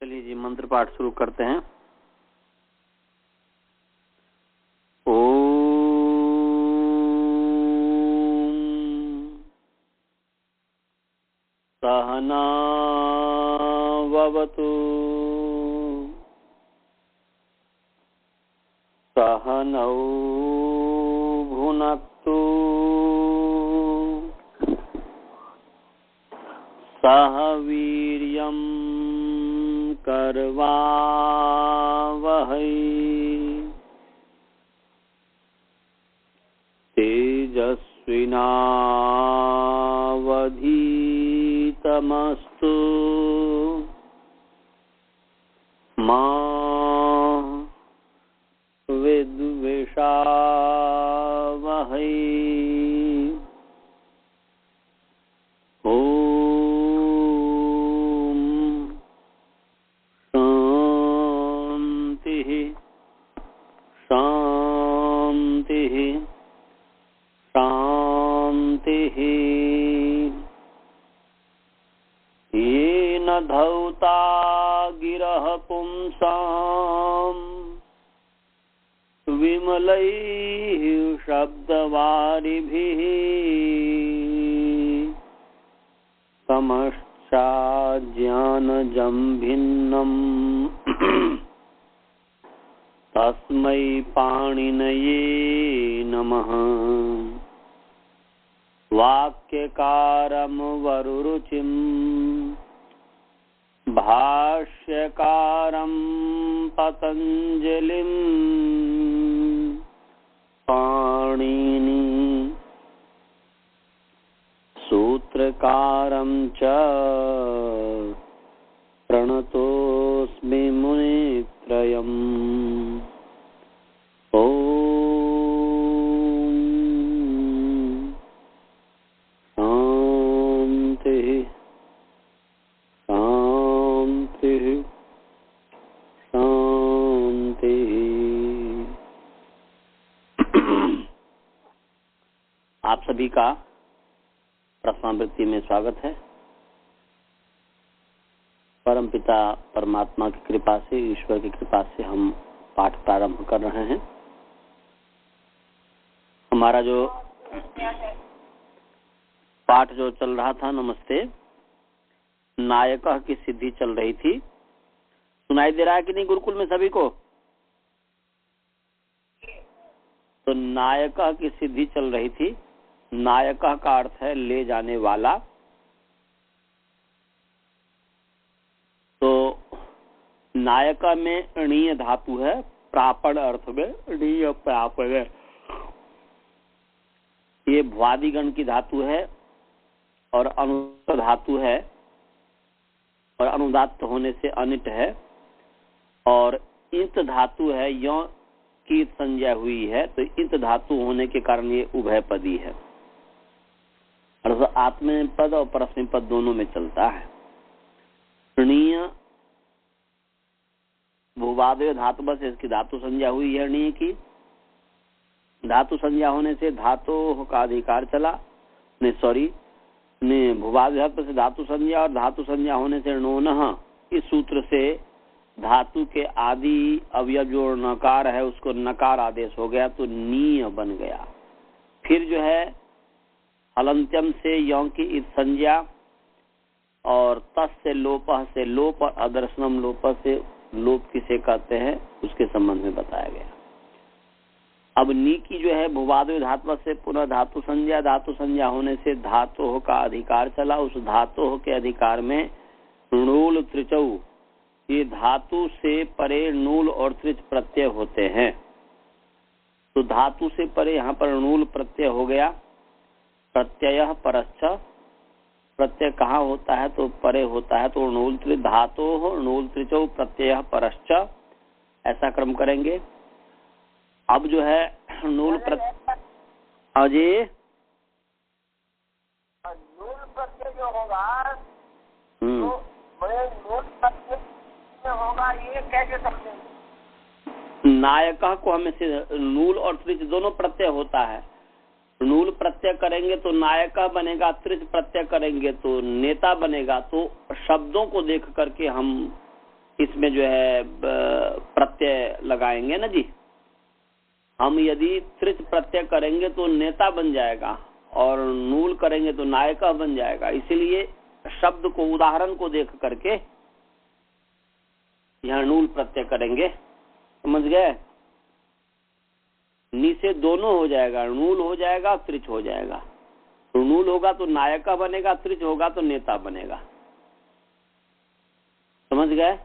चलिए जी, मंत्र पाठ शुरू करते हैं। ओम सहना भवतु सहनौ भुनक्तु सह वीर्यं करवावहै तेजस्विनावधीतमस्तु मा विद्विषावहै। येन धौता गिरः पुंसाम् विमलैः शब्दवारिभिः समश्चाज्ञानजं भिन्नम् तस्मै पाणिनये नमः। वाक्यकारं वरुरुचिं भाष्यकारं पतञ्जलिं पाणिनि सूत्रकारं च प्रणतोऽस्मि मुनित्रयम्। आप सभी का प्रश्नावृत्ति में स्वागत है। परमपिता परमात्मा की कृपा से, ईश्वर की कृपा से हम पाठ प्रारंभ कर रहे हैं। हमारा जो पाठ जो चल रहा था, नमस्ते, नायकः की सिद्धि चल रही थी। सुनाई दे रहा है कि नहीं गुरुकुल में सभी को? तो नायकः की सिद्धि चल रही थी। नायकः का अर्थ है ले जाने वाला। तो नायका में णीय धातु है, प्रापण अर्थ में णीय प्रापण है। ये भ्वादिगण की धातु है और अनुदात्त धातु है, और अनुदात्त होने से अनिट है, और इंत धातु है, यों की संज्ञा हुई है, तो इंत धातु होने के कारण ये उभयपदी है। अर्थात आत्मनेपद पद और परस्मैपद पद दोनों में चलता है। णीय भूवादय धातु से इसकी धातु संज्ञा हुई है। णीय की धातु संज्ञा होने से धातु का अधिकार चला, भूवादय धातु से धातु संज्ञा, और धातु संज्ञा होने से णोनः, इस सूत्र से धातु के आदि अवयव जो नकार है उसको नकार आदेश हो गया, तो नीय बन गया। फिर जो है हलंत्यम से यों की इत संज्ञा, और तस् से लोप, और अदर्शनम लोप से लोप किसे कहते हैं उसके संबंध में बताया गया। अब नी की जो है भूवादय धातु से पुनः धातु संज्ञा होने से धातु का अधिकार चला। उस धातु के अधिकार में णूल त्रिचौ, ये धातु से परे नूल और त्रिच प्रत्यय होते हैं। तो धातु से परे यहाँ पर णूल प्रत्यय हो गया। प्रत्यय परश्च, प्रत्यय कहाँ होता है तो परे होता है, तो णूल त्रिच धातु णूल त्रिचौ प्रत्यय परश्च, ऐसा क्रम करेंगे। अब जो है नूल प्रत्यय, अजय नूल प्रत्यय जो होगा तो नूल प्रत्यय होगा, ये कैसे समझेंगे? नायकः को हमें नूल और त्रिच दोनों प्रत्यय होता है। नूल प्रत्यय करेंगे तो नायका बनेगा, त्रिच प्रत्यय करेंगे तो नेता बनेगा। तो शब्दों को देख करके हम इसमें जो है प्रत्यय लगाएंगे ना जी। हम यदि त्रिच प्रत्यय करेंगे तो नेता बन जाएगा और नूल करेंगे तो नायका बन जाएगा। इसीलिए शब्द को, उदाहरण को देख करके यहाँ नूल प्रत्यय करेंगे। समझ गए? नी से दोनों हो जाएगा, नूल हो जाएगा, त्रिच हो जाएगा। तो नूल होगा तो नायका बनेगा, त्रिच होगा तो नेता बनेगा। समझ गए?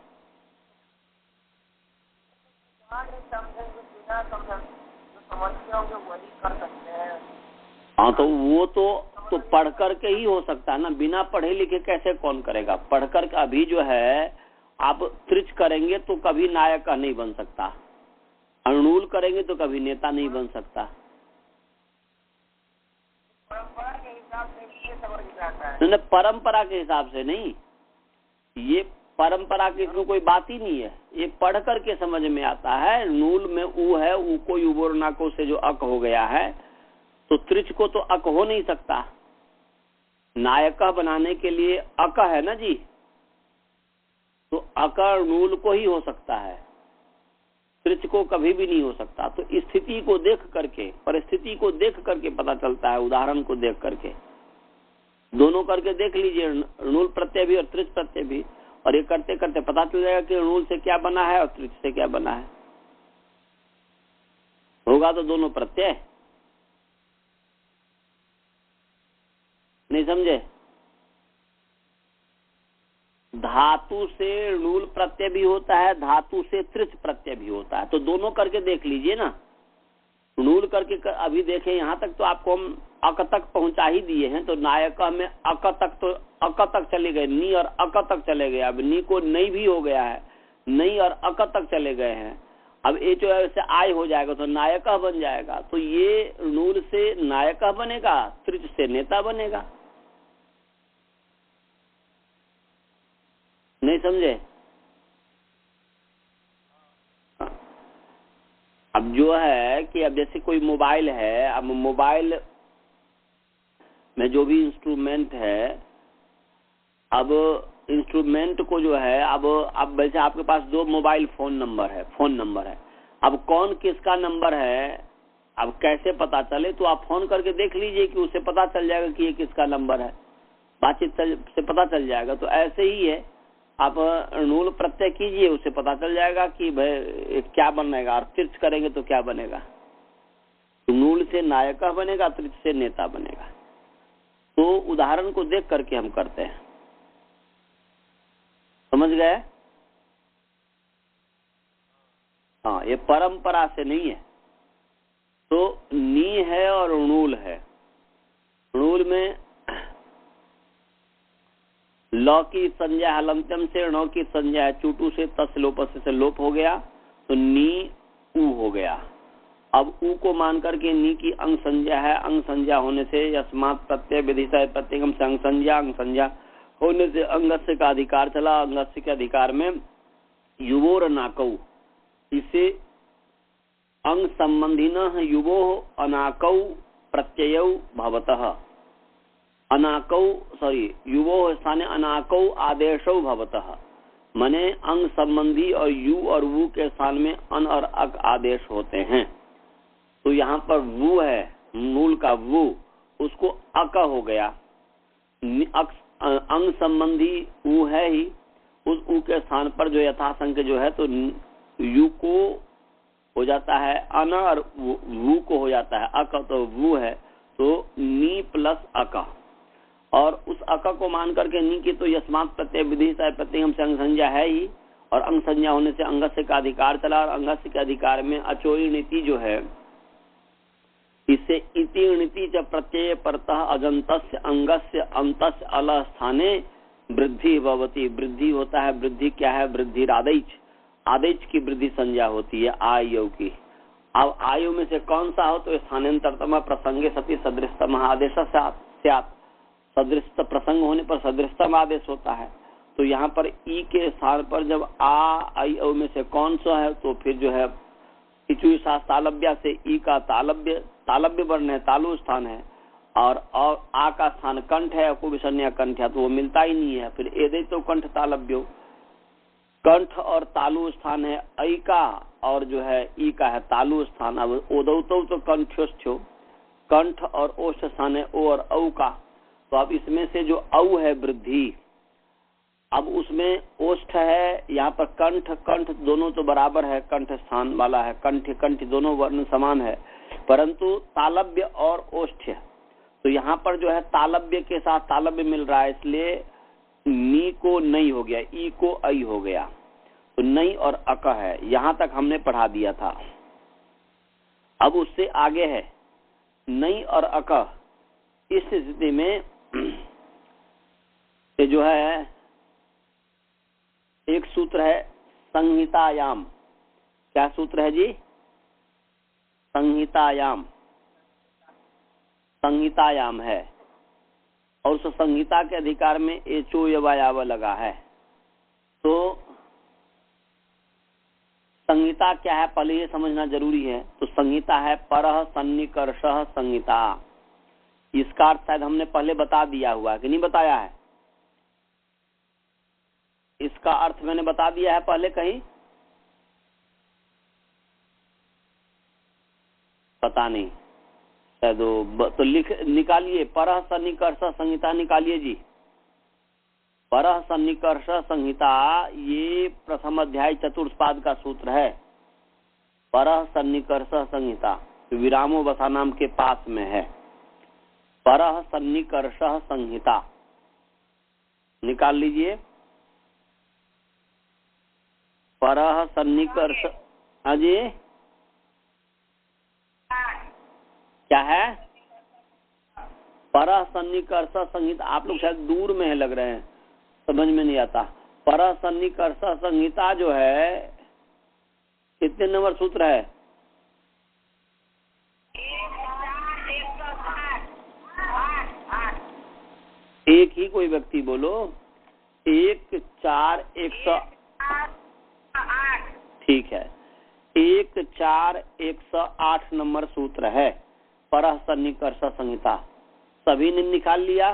हाँ, तो वो तो पढ़ करके ही हो सकता है ना। बिना पढ़े लिखे कैसे कौन करेगा? पढ़ करके अभी जो है आप त्रिच करेंगे तो कभी नायका नहीं बन सकता, अणूल करेंगे तो कभी नेता नहीं बन सकता। परंपरा के हिसाब से ये समझ जाता है। नहीं, परंपरा के हिसाब से नहीं, ये परंपरा की इसमें कोई बात ही नहीं है। ये पढ़ करके समझ में आता है। नूल में ऊ है, ऊ को युबोरनाको से जो अक हो गया है, तो त्रिच को तो अक हो नहीं सकता। नायका बनाने के लिए अक है ना जी, तो अकर नूल को ही हो सकता है, त्रिच को कभी भी नहीं हो सकता। तो स्थिति को देख करके, परिस्थिति को देख करके पता चलता है, उदाहरण को देख करके। दोनों करके देख लीजिए, नूल प्रत्यय भी और त्रिच प्रत्यय भी, और ये करते करते पता चल जाएगा कि नूल से क्या बना है और त्रिच से क्या बना है। होगा तो दोनों प्रत्यय। नहीं समझे? धातु से नूल प्रत्यय भी होता है, धातु से त्रिच प्रत्यय भी होता है। तो दोनों करके देख लीजिए ना। नूल करके अभी देखें, यहाँ तक तो आपको हम अक तक पहुंचा ही दिए हैं। तो नायका में अक तक, तो अक तक चले गए, नी और अक तक चले गए। अब नी को नहीं भी हो गया है, नहीं और अक तक चले गए हैं। अब ये जो है आय हो जाएगा तो नायका बन जाएगा। तो ये नूल से नायका बनेगा, त्रिच से नेता बनेगा। नहीं समझे? अब जो है कि अब जैसे कोई मोबाइल है, अब मोबाइल में जो भी इंस्ट्रूमेंट है, अब इंस्ट्रूमेंट को जो है, अब वैसे आपके पास 2 मोबाइल फोन नंबर है। अब कौन किसका नंबर है, अब कैसे पता चले? तो आप फोन करके देख लीजिए कि उसे पता चल जाएगा कि ये किसका नंबर है, बातचीत से पता चल जाएगा। तो ऐसे ही है, आप नूल प्रत्यय कीजिए, उसे पता चल जाएगा कि भाई क्या बनेगा। और त्रिच करेंगे तो क्या बनेगा? तो नूल से नायका बनेगा, त्रिच से नेता बनेगा। तो उदाहरण को देख करके हम करते हैं। समझ गए? हाँ, ये परंपरा से नहीं है। तो नी है और नूल है। नूल में लौ की संज्ञा हलंत्यम से, णौ की संज्ञा चूटू से, तस लोपस से लोप हो गया, तो नी ऊ हो गया। अब ऊ को मान करके नी की अंग संज्ञा है, अंग संज्ञा होने से यस्मात् प्रत्यय विधिशय प्रत्येकम से अंग संज्ञा होने से अंगस्य का अधिकार चला। अंगस्य के अधिकार में युवोर नाकौ, इसे अंग संबंधिनः युवोः अनाकौ प्रत्ययौ भवतः। युवो स्थाने अनाकौ आदेशौ भवतः, मने अंग संबंधी और यू और वु के स्थान में अन और अक आदेश होते हैं। तो यहाँ पर वु है, मूल का वु, उसको अक हो गया। अंग संबंधी उ है ही, उस उ के स्थान पर जो यथासंख्य जो है, तो यू को हो जाता है अन और वु को हो जाता है अक। तो वु है, तो नी प्लस अक। और उस अक को मान करके नी की तो यस्मात् प्रत्यय विधि प्रत्यय से अंग संज्ञा है ही, और अंग संज्ञा होने से अंगस्य का अधिकार चला। और अंगस्य के अधिकार में अचोई नीति जो है, इससे इति नीति च प्रत्यय परतः अजंतस्य अंगस्य अंतस्य अल स्थाने वृद्धि भवति। वृद्धि होता है, वृद्धि क्या है? वृद्धि आदेश, आदेश की वृद्धि संज्ञा होती है आयु की। अब आयु में से कौन सा हो? तो स्थानांतरतम प्रसंगे सती सदृशतम आदेश स्यात्। सदृशत प्रसंग होने पर सदृशतम आदेश होता है। तो यहाँ पर ई के स्थान पर जब आई औ में से कौन सा है, तो फिर जो है इचु शास तालब्या से ई का तालब्य वर्ण है, तालु स्थान है, और आ का स्थान कंठ है, कुविषण्य कंठ है, तो वो मिलता ही नहीं है। फिर एदे तो कंठ तालब्यो, कंठ और तालु स्थान है ऐ का, और जो है ई का है तालु स्थान। अब ओदौतो तो कंठ्योष्ठ्यो, कंठ और ओष्ठ स्थान है ओ और औ का। तो अब इसमें से जो औ है वृद्धि, अब उसमें ओष्ठ है, यहाँ पर कंठ, कंठ दोनों तो बराबर है, कंठ स्थान वाला है, कंठ कंठ दोनों वर्ण समान है, परंतु तालव्य और ओष्ठ, तो यहाँ पर जो है तालव्य के साथ तालव्य मिल रहा है, इसलिए नी को नहीं हो गया, ई को ऐ हो गया, तो नहीं और अक है। यहाँ तक हमने पढ़ा दिया था। अब उससे आगे है नहीं और अक। इस स्थिति में ये जो है एक सूत्र है संहितायाम। क्या सूत्र है जी? संहितायाम, संहितायाम है, और उस संहिता के अधिकार में एचो यवायाव लगा है। तो संहिता क्या है पहले ये समझना जरूरी है। तो संहिता है परः सन्निकर्षः संहिता। इसका अर्थ शायद हमने पहले बता दिया हुआ है कि नहीं बताया है? इसका अर्थ मैंने बता दिया है पहले कहीं? पता नहीं, शायद तो लिख निकालिए, परः सन्निकर्षः संहिता निकालिए जी। परः सन्निकर्ष संहिता, ये प्रथम अध्याय चतुर्थ पाद का सूत्र है। परः सन्निकर्ष संहिता विरामो बसा नाम के पास में है। परः सन्निकर्ष संहिता निकाल लीजिए। परः सन्निकर्ष, हाँ जी क्या है? परः सन्निकर्ष संहिता। आप लोग शायद दूर में है लग रहे हैं, समझ में नहीं आता। परः सन्निकर्ष संहिता जो है कितने नंबर सूत्र है? 1 एक ही कोई व्यक्ति बोलो। 1 4 108। ठीक है, 1 4 108 नंबर सूत्र है परः सन्निकर्ष संहिता। सभी ने निकाल लिया?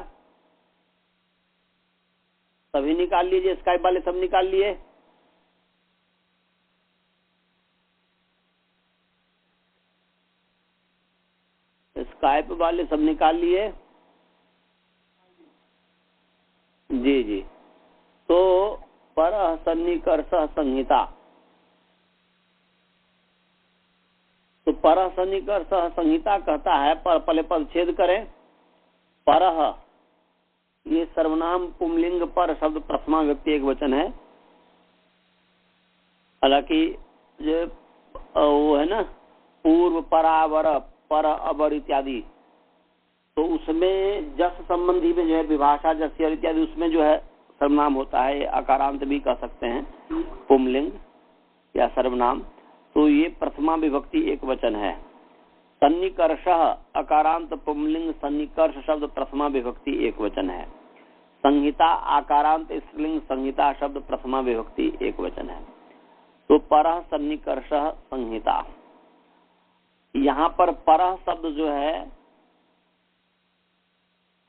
सभी निकाल लीजिए, स्काइप वाले सब निकाल लिए? स्काइप वाले सब निकाल लिए? जी जी। तो परः सन्निकर्ष संहिता, तो परः सन्निकर्ष संहिता कहता है, पर पहले पदच्छेद करें। परः ये सर्वनाम पुंलिंग पर शब्द प्रथमा व्यक्ति एक वचन है। हालांकि जो वो है ना पूर्व परावर पर अबर इत्यादि, तो उसमें जस संबंधी में जो है विभाषा जस्य इत्यादि, उसमें जो है सर्वनाम होता है, अकारांत भी कह सकते हैं, पुंलिंग या सर्वनाम। तो ये प्रथमा विभक्ति एक वचन है। सन्निकर्ष अकारांत पुंलिंग, सन्निकर्ष शब्द प्रथमा विभक्ति एक वचन है। संहिता आकारांत स्त्रीलिंग, संहिता शब्द प्रथमा विभक्ति एक वचन है। तो परः सन्निकर्ष संहिता, यहाँ पर परः शब्द जो है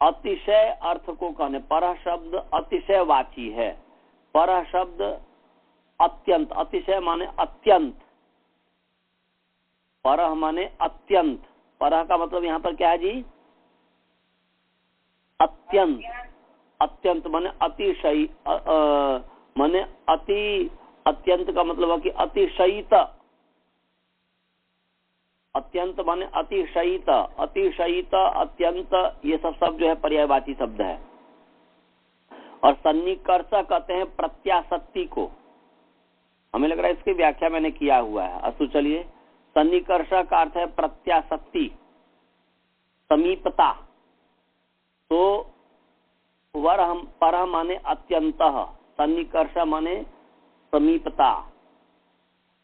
अतिशय अर्थ को कहने, परः शब्द अतिशयवाची है। परः शब्द अत्यंत, अतिशय माने अत्यंत, परः माने अत्यंत। परः का मतलब यहाँ पर क्या है जी? अत्यंत। अत्यंत माने अतिशय, माने अति, अत्यंत का मतलब है कि अतिशयित। अत्यंत माने अतिशयित, अतिशयित, अत्यंत, ये सब शब्द जो है पर्यायवाची शब्द है। और सन्निकर्ष कहते हैं प्रत्याशक्ति को। हमें लग रहा है इसकी व्याख्या मैंने किया हुआ है। अस्तु चलिए, सन्निकर्ष का अर्थ है प्रत्याशक्ति, समीपता। तो परः माने अत्यंतः, सन्निकर्ष माने समीपता,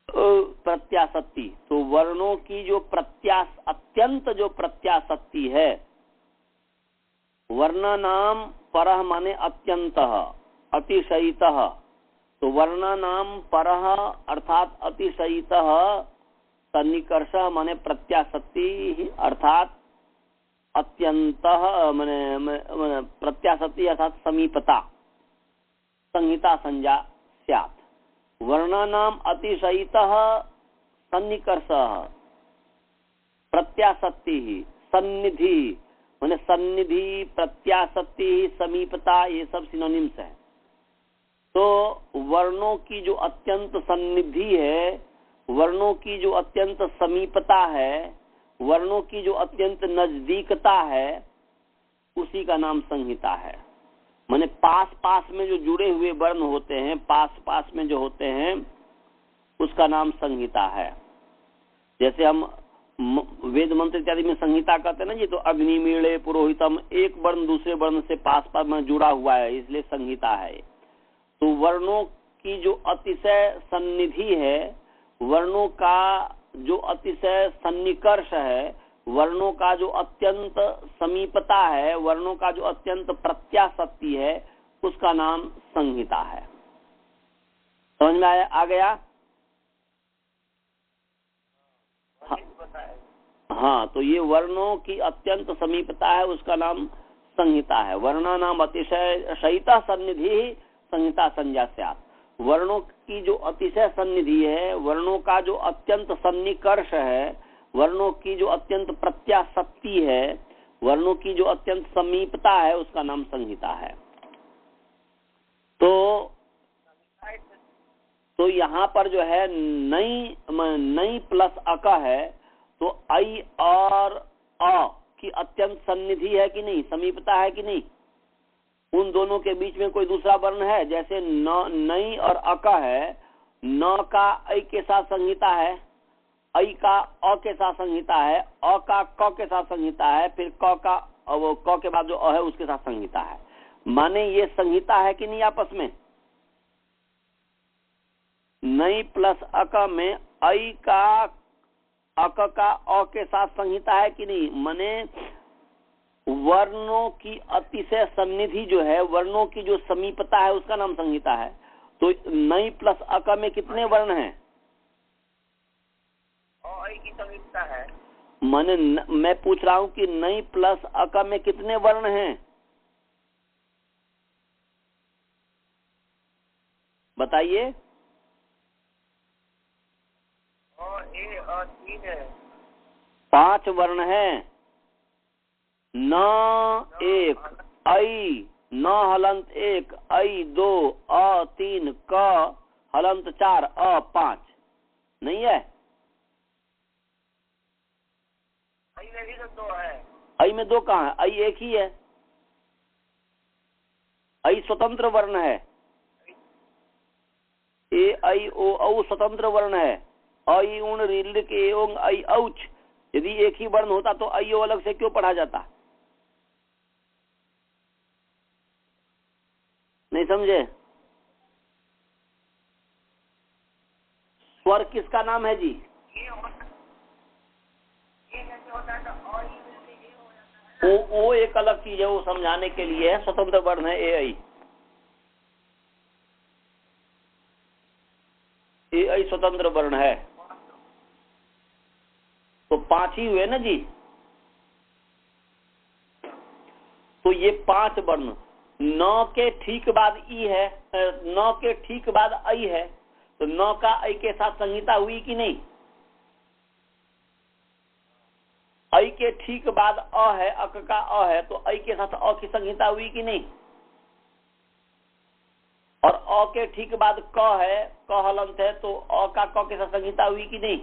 प्रत्याशक्ति। तो वर्णों की जो अत्यंत जो प्रत्याशक्ति है, वर्ण नाम परः माने अत्यंतः अतिशयितः। तो वर्ण नाम परः अर्थात अतिशयितः, सन्निकर्ष माने प्रत्याशक्ति अर्थात अत्यंतः माने प्रत्याशक्ति अर्थात समीपता। संहिता संज्ञा स्यात्। वर्णानाम अतिशयितः सन्निकर्षः प्रत्याशक्ति सन्निधि माने सन्निधि प्रत्याशक्ति समीपता ये सब सिनोनिम्स है। तो वर्णों की जो अत्यंत सन्निधि है, वर्णों की जो अत्यंत समीपता है, वर्णों की जो अत्यंत नजदीकता है, उसी का नाम संहिता है। माने पास पास में जो जुड़े हुए वर्ण होते हैं, पास पास में जो होते हैं, उसका नाम संहिता है। जैसे हम वेद मंत्र इत्यादि में संहिता कहते हैं ना जी, तो अग्निमीळे पुरोहितम, एक वर्ण दूसरे वर्ण से पास पास में जुड़ा हुआ है, इसलिए संहिता है। तो वर्णों की जो अतिशय सन्निधि है, वर्णों का जो अतिशय सन्निकर्ष है, वर्णों का जो अत्यंत समीपता है, वर्णों का जो अत्यंत प्रत्याशक्ति है, उसका नाम संहिता है। समझ में आ गया? हाँ, तो ये वर्णों की अत्यंत समीपता है, उसका नाम संहिता है। वर्णा नाम अतिशय शयिता सन्निधि संहिता संज्ञा स्यात्। वर्णों की जो अतिशय सन्निधि है, वर्णों का जो अत्यंत सन्निकर्ष है, वर्णों की जो अत्यंत प्रत्याशक्ति है, वर्णों की जो अत्यंत समीपता है, उसका नाम संहिता है। तो यहाँ पर जो है नई प्लस अक है, तो आई और अ की अत्यंत सन्निधि है कि नहीं, समीपता है कि नहीं? उन दोनों के बीच में कोई दूसरा वर्ण है? जैसे नई और अक है, न का ऐ के साथ संहिता है, ऐ का अ के साथ संहिता है, अ का क के साथ संहिता है, फिर क का वो क के बाद जो अ है उसके साथ संहिता है। माने ये संहिता है कि नहीं आपस में? नई प्लस अक में ऐ का अक का अ के साथ संहिता है कि नहीं? माने वर्णों की अतिशय सन्निधि जो है, वर्णों की जो समीपता है, उसका नाम संहिता है। तो नई प्लस अक में कितने वर्ण हैं? की समीपता है। माने मैं पूछ रहा हूँ कि नई प्लस अक में कितने वर्ण हैं, बताइए। तीन है। 5 वर्ण है। न एक, ऐ न हलंत 1, ऐ 2, अ 3, क हलंत 4, अ 5 नहीं है? ऐ में भी तो 2 है। ऐ में 2 कहाँ है? ऐ एक ही है। ऐ स्वतंत्र वर्ण है। ए ऐ ओ औ स्वतंत्र वर्ण है। ऐ उण ऋलिक एवं ऐ औच, यदि एक ही वर्ण होता तो ऐ ओ अलग से क्यों पढ़ा जाता? नहीं समझे? स्वर किसका नाम है जी? ओ एक अलग चीज है, वो समझाने के लिए है, स्वतंत्र वर्ण है ए ऐ स्वतंत्र वर्ण है। तो 5 ही हुए ना जी। तो ये 5 वर्ण, न के ठीक बाद ई है, न के ठीक बाद ऐ है, तो न का ऐ के साथ संहिता हुई कि नहीं? ऐ के ठीक बाद अ है, अक का अ है, तो ऐ के साथ अ की संहिता हुई कि नहीं? और अ के ठीक बाद क है, क हलंत है, तो अ का क के साथ संहिता हुई कि नहीं?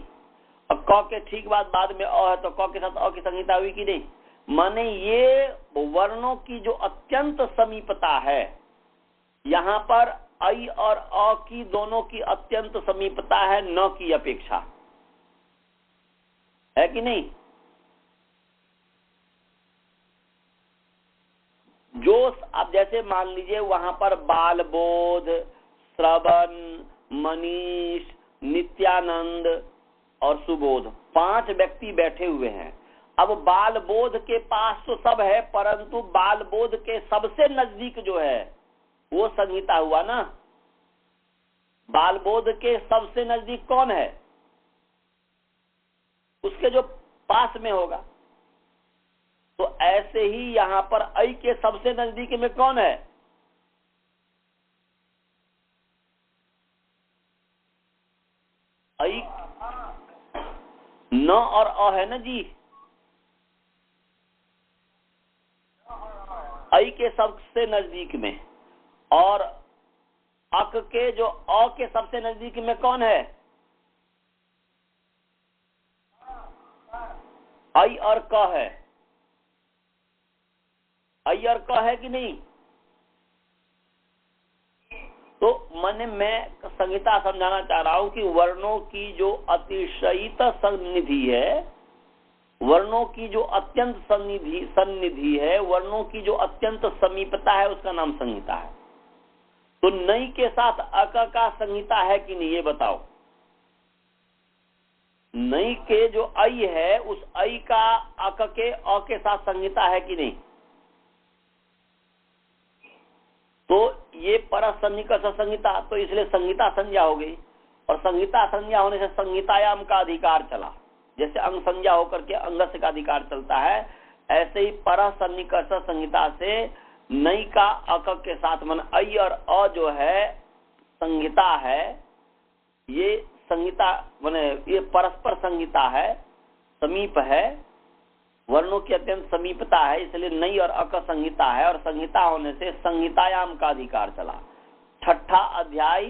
और क के ठीक बाद में अ है, तो क के साथ अ की संहिता हुई कि नहीं? माने ये वर्णों की जो अत्यंत समीपता है, यहाँ पर ऐ और अ की दोनों की अत्यंत समीपता है न की अपेक्षा, है कि नहीं? जो आप जैसे मान लीजिए वहां पर बाल बोध, श्रवण, मनीष, नित्यानंद और सुबोध 5 व्यक्ति बैठे हुए हैं। अब बाल बोध के पास तो सब है, परंतु बाल बोध के सबसे नजदीक जो है वो संहिता हुआ ना। बाल बोध के सबसे नजदीक कौन है? उसके जो पास में होगा। तो ऐसे ही यहां पर ऐ के सबसे नजदीक में कौन है? न और अ है ना जी, आई के सबसे नजदीक में, और अक के जो अ के सबसे नजदीक में कौन है? आई और क है। आई और क है कि नहीं? तो मैं संहिता समझाना चाह रहा हूं कि वर्णों की जो अतिशयित सन्निधि है, वर्णों की जो अत्यंत सन्निधि है, वर्णों की जो अत्यंत समीपता है, उसका नाम संहिता है। तो नई के साथ अक का संहिता है कि नहीं, ये बताओ। नई के जो आई है, उस आई का अक के अ के साथ संहिता है कि नहीं? तो ये परसन्निकर्ष संहिता, तो इसलिए संहिता संज्ञा हो गई, और संहिता संज्ञा होने से संहितायाम का अधिकार चला। जैसे अंग संज्ञा होकर के अंगस्य का अधिकार चलता है, ऐसे ही परसन्निकर्ष संहिता से नई का अक के साथ मन आई और अ जो है संहिता है, ये संहिता माने ये परस्पर संहिता है, समीप है, वर्णों की अत्यंत समीपता है, इसलिए नई और अक संहिता है, और संहिता होने से संहितायाम का अधिकार चला। छठा अध्याय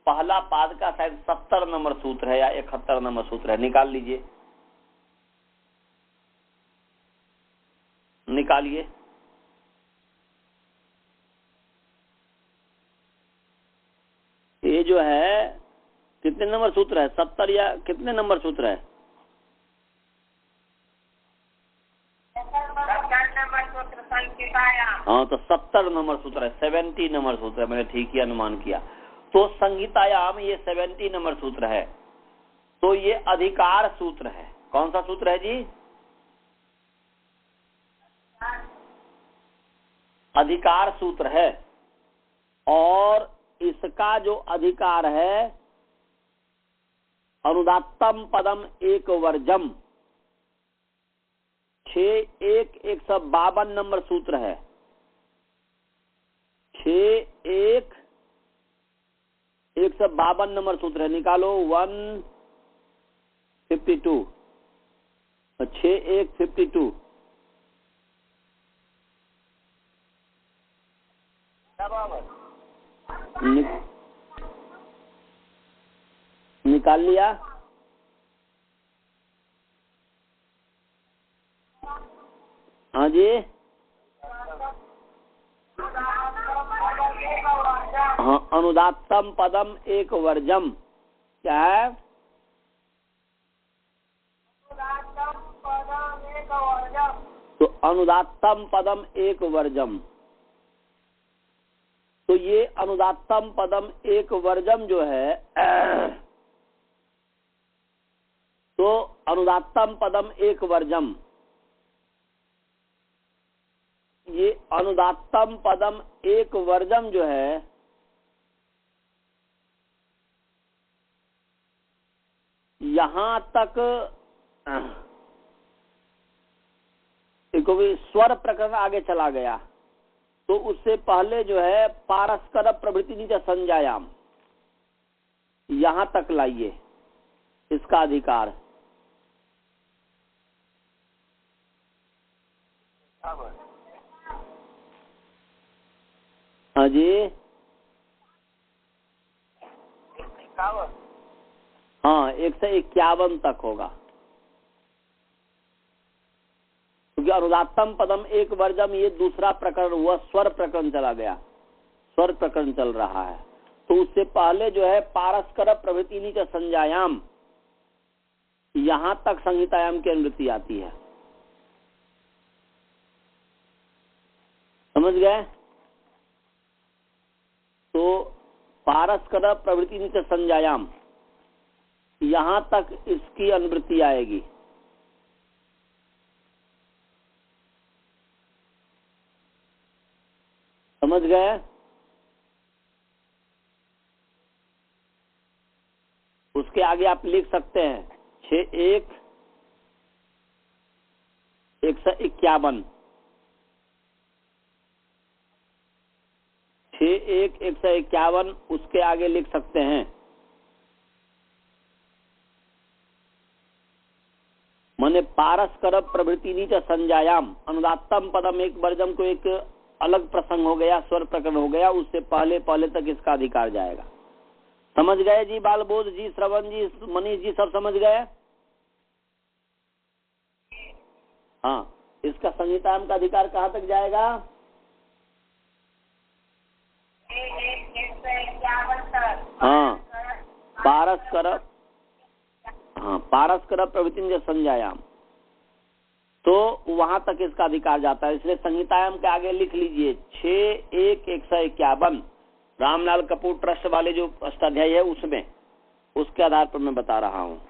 पहला पाद का शायद 70 नंबर सूत्र है या 71 नंबर सूत्र है, निकाल लीजिए, निकालिए। ये जो है कितने नंबर सूत्र है? 70 या कितने नंबर सूत्र है? 70 हाँ, तो 70 नंबर सूत्र है, 70 नंबर सूत्र है, मैंने ठीक ही अनुमान किया। तो संहितायाम ये 70 नंबर सूत्र है। तो ये अधिकार सूत्र है। कौन सा सूत्र है जी? अधिकार सूत्र है, और इसका जो अधिकार है अनुदात्तम पदम एक वर्जम 6.1.152 नंबर सूत्र है। 6.1.152 नंबर सूत्र है, निकालो 152 6.1.52 निकाल लिया। हाँ जी, हाँ, अनुदात्तम पदम एक वर्जम क्या है? तो अनुदात्तम पदम एक वर्जम, तो ये अनुदात्तम पदम एक वर्जम जो है तो अनुदात्तम पदम एक वर्जम, ये अनुदात्तम पदम एक वर्जम जो है यहां तक स्वर प्रकरण आगे चला गया, तो उससे पहले जो है पारस्कर प्रभृति नीच संज्ञायाम यहां तक लाइए इसका अधिकार। हाँ जी, हाँ 151 तक होगा, क्योंकि अनुदात्तम पदम एक वर्जम ये दूसरा प्रकरण हुआ, स्वर प्रकरण चला गया, स्वर प्रकरण चल रहा है। तो उससे पहले जो है पारस्कर प्रभृति नीच संज्ञायाम यहां तक संहितायाम की अनुवृत्ति आती है। समझ गए? तो पारस्कर प्रभृति नीच संज्ञायाम यहां तक इसकी अनुवृत्ति आएगी। समझ गए? उसके आगे आप लिख सकते हैं 6.1.151 6.1.151 उसके आगे लिख सकते हैं माने पारस्कर प्रभृति नीच संज्ञायाम अनुदात्तम पदम एक वर्जम को एक अलग प्रसंग हो गया, स्वर प्रकरण हो गया, उससे पहले पहले तक इसका अधिकार जाएगा। समझ गए जी? बालबोध जी, श्रवण जी, मनीष जी सब समझ गए? हाँ, इसका संहिताम का अधिकार कहाँ तक जाएगा? हाँ, पारस्कर प्रवृत्ति संज्ञायाम, तो वहां तक इसका अधिकार जाता है। इसलिए संहितायाम के आगे लिख लीजिए 6.1.151 रामलाल कपूर ट्रस्ट वाले जो अष्टाध्यायी है उसमें, उसके आधार पर मैं बता रहा हूँ।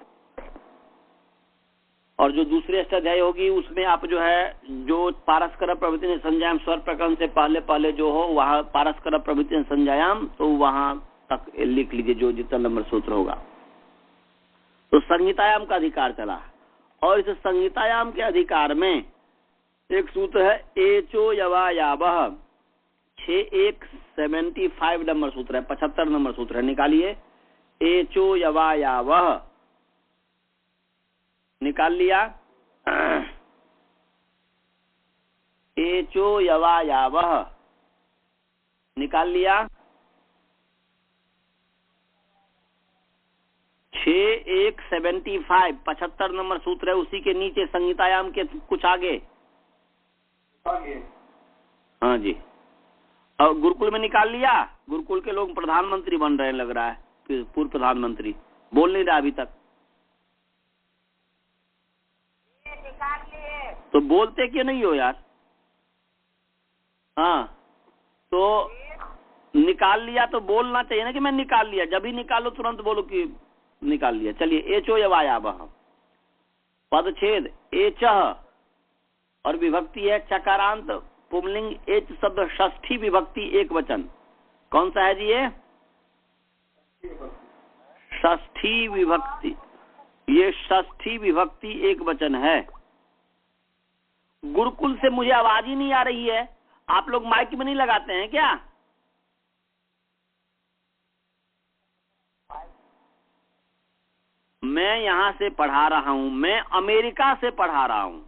और जो दूसरी अष्टाध्यायी होगी उसमें आप जो है जो पारस्कर प्रवृत्ति संज्ञायाम स्वर प्रकरण से पहले पहले जो हो वहाँ पारस्कर प्रवृत्ति संज्ञायाम, तो वहां तक लिख लीजिए जो जितना नंबर सूत्र होगा। तो संहितायाम का अधिकार चला। और इस संहितायाम के अधिकार में एक सूत्र है एचो यवायावह, 6175 नंबर सूत्र है, 75 नंबर सूत्र है, निकालिए। एचो यवायावह निकाल लिया। एचो यवायावह निकाल लिया। 6175 75 नंबर सूत्र है, उसी के नीचे संहितायाम के कुछ आगे। हाँ जी। और गुरुकुल में निकाल लिया। गुरुकुल के लोग प्रधानमंत्री बन रहे हैं लग रहा है, पूर्व प्रधानमंत्री, बोल नहीं रहा अभी तक। तो बोलते क्यों नहीं हो यार? हाँ, तो निकाल लिया तो बोलना चाहिए ना कि मैं निकाल लिया। जब ही निकालो तुरंत बोलो कि निकाल लिया। चलिए, एचो यवायावह पदछेद एचह और विभक्ति है चकारांत पुंलिंग एच शब्द षष्ठी विभक्ति एक वचन। कौन सा है जी ये? षष्ठी विभक्ति। ये षष्ठी विभक्ति एक वचन है। गुरुकुल से मुझे आवाज ही नहीं आ रही है। आप लोग माइक में नहीं लगाते हैं क्या? मैं यहां से पढ़ा रहा हूं, मैं अमेरिका से पढ़ा रहा हूं,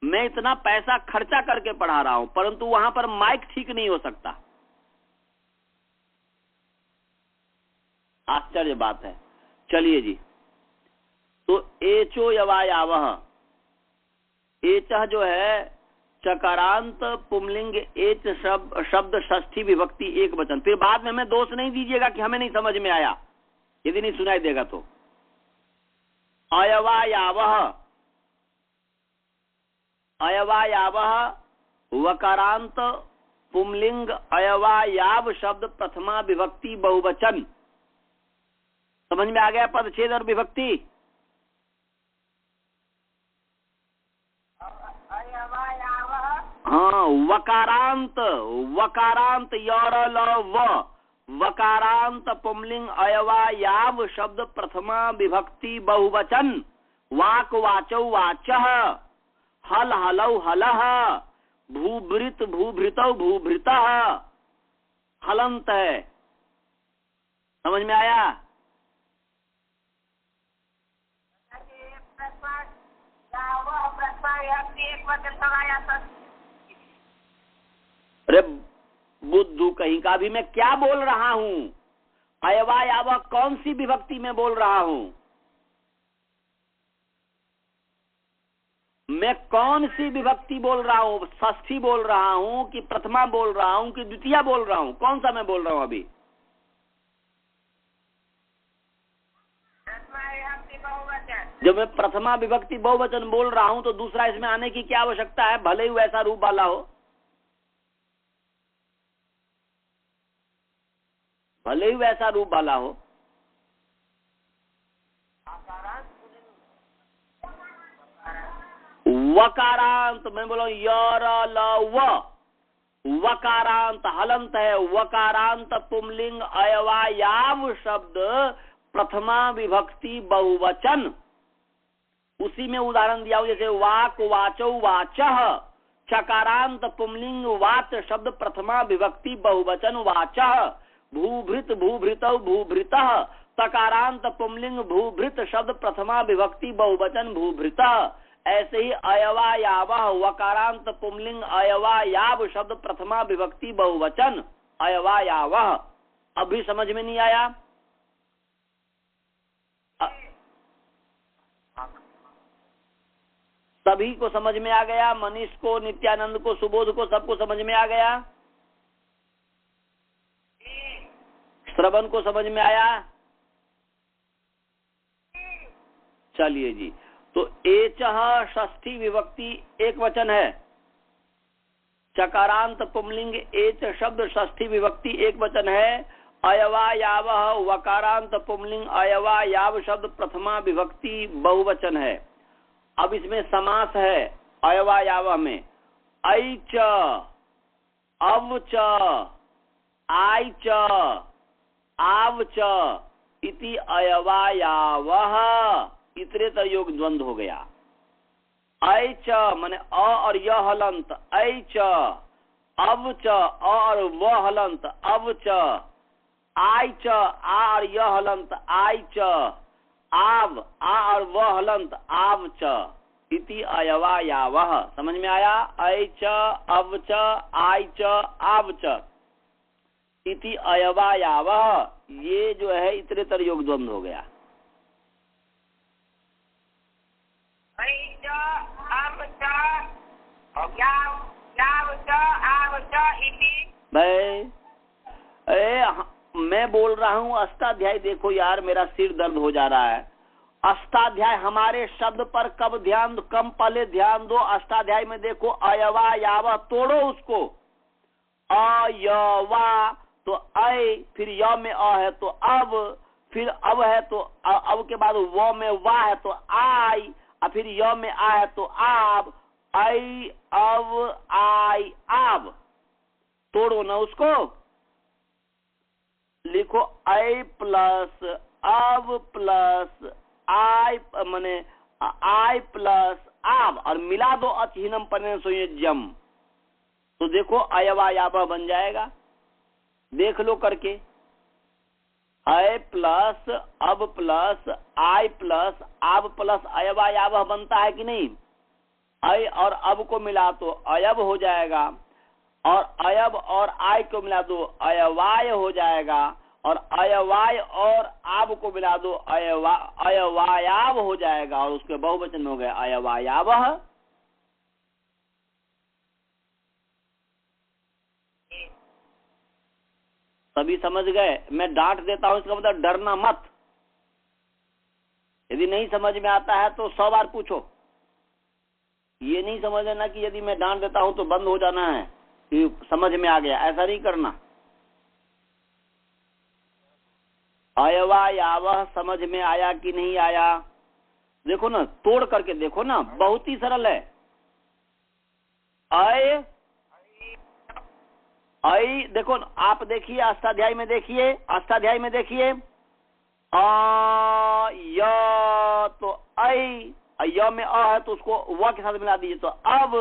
मैं इतना पैसा खर्चा करके पढ़ा रहा हूं, परंतु वहां पर माइक ठीक नहीं हो सकता। आश्चर्य बात है। चलिए जी, तो एचो यवायावह, एचह जो है चकारांत पुंलिंग एच शब्द षष्ठी विभक्ति एक वचन। फिर बाद में हमें दोष नहीं दीजिएगा कि हमें नहीं समझ में आया, यदि नहीं सुनाई देगा तो। अयवायावह, अयवायावह वकारांत पुंलिंग अयवायाव शब्द प्रथमा विभक्ति बहुवचन। समझ में आ गया पदछेद और विभक्ति? हाँ, वकारांत, वकारांत वकारांत पुंलिंग अयवायाव शब्द प्रथमा विभक्ति बहुवचन। वाक वाचौ वाचः, हल हलौ हलः, भूभृत भूभृतौ भूभृतः, हलंत है। समझ में आया? अरे बुद्धू कहीं का, भी मैं क्या बोल रहा हूं? अयवायावह कौन सी विभक्ति में बोल रहा हूं? मैं कौन सी विभक्ति बोल रहा हूं? षष्ठी बोल रहा हूं कि प्रथमा बोल रहा हूं कि द्वितीया बोल रहा हूं? कौन सा मैं बोल रहा हूं अभी? जब मैं प्रथमा विभक्ति बहुवचन बोल रहा हूं तो दूसरा इसमें आने की क्या आवश्यकता है? भले ही वैसा रूप वाला हो, भले ही वैसा रूप वाला हो। वकारांत, मैं बोला वकारांत हलंत है। वकारांत पुंलिंग अयवायाव शब्द प्रथमा विभक्ति बहुवचन। उसी में उदाहरण दिया हो, जैसे वाक वाचौ वाचः, चकारांत पुंलिंग वाच शब्द प्रथमा विभक्ति बहुवचन वाचः, भूभृत भूभृतौ भूभृतः, तकारांत पुंलिंग भूभृत शब्द प्रथमा विभक्ति बहुवचन भूभृता, ऐसे ही अयवायावः वकारांत पुंलिंग अयवायाव शब्द प्रथमा विभक्ति बहुवचन अयवायावः। अभी समझ में नहीं आया? सभी को समझ में आ गया? मनीष को, नित्यानंद को, सुबोध को, सबको समझ में आ गया? श्रवण को समझ में आया? चलिए जी, तो एचः षष्ठी विभक्ति एक वचन है, चकारांत पुंलिंग एच शब्द षष्ठी विभक्ति एक वचन है, अयवायावः वकारांत पुंलिंग अयवायाव शब्द प्रथमा विभक्ति बहुवचन है। अब इसमें समास है अयवायावः में, ऐच अवच आयच आवच इति अयवायावः इतरेतर योग द्वंद्व हो गया। ऐच माने अ और य हलंत ऐच, अवच अ और व हलंत अवच, आयच आ और य हलंत आयच, आव आ और व हलंत आवच इति अयवायावः। समझ में आया? ऐच अवच आयच आवच इति अयवायावः, ये जो है इतरेतर योग द्वंद्व हो गया। भाई मैं बोल रहा हूँ अष्टाध्यायी देखो यार, मेरा सिर दर्द हो जा रहा है। अष्टाध्याय हमारे शब्द पर कब ध्यान, कम पहले ध्यान दो। अष्टाध्याय में देखो अयवायावः, तोड़ो उसको। अयवा तो अय, फिर य में अ है तो अब, फिर अब है तो अब के बाद व में वा है तो आई, और फिर य में आ है तो आब, आई अब आई आब। तोड़ो ना उसको, लिखो आई प्लस अब प्लस आई माने आई प्लस आब, और मिला दो अचहीनम परिणय संयोज्यम, तो देखो अयवायावः बन जाएगा। देख लो करके, अय प्लस अब प्लस आई प्लस आब प्लस अयवायावः बनता है कि नहीं? अय और अब को मिला तो अयब हो जाएगा, और अयब और आय को मिला दो अयवाय हो जाएगा, और अयवाय और आब को मिला दो अयवायाव हो जाएगा, और उसके बहुवचन हो गए अयवायावः। सभी समझ गए? मैं डांट देता हूं, इसका मतलब डरना मत। यदि नहीं समझ में आता है तो 100 बार पूछो। ये नहीं समझ लेना कि यदि मैं डांट देता हूं तो बंद हो जाना है कि समझ में आ गया, ऐसा नहीं करना। अयवायावः समझ में आया कि नहीं आया? देखो ना, तोड़ करके देखो ना, बहुत ही सरल है। अय देखो, आप देखिए अष्टाध्यायी में देखिए, अष्टाध्यायी में देखिए, य तो अय, य में अ है तो उसको व के साथ मिला दीजिए तो अब,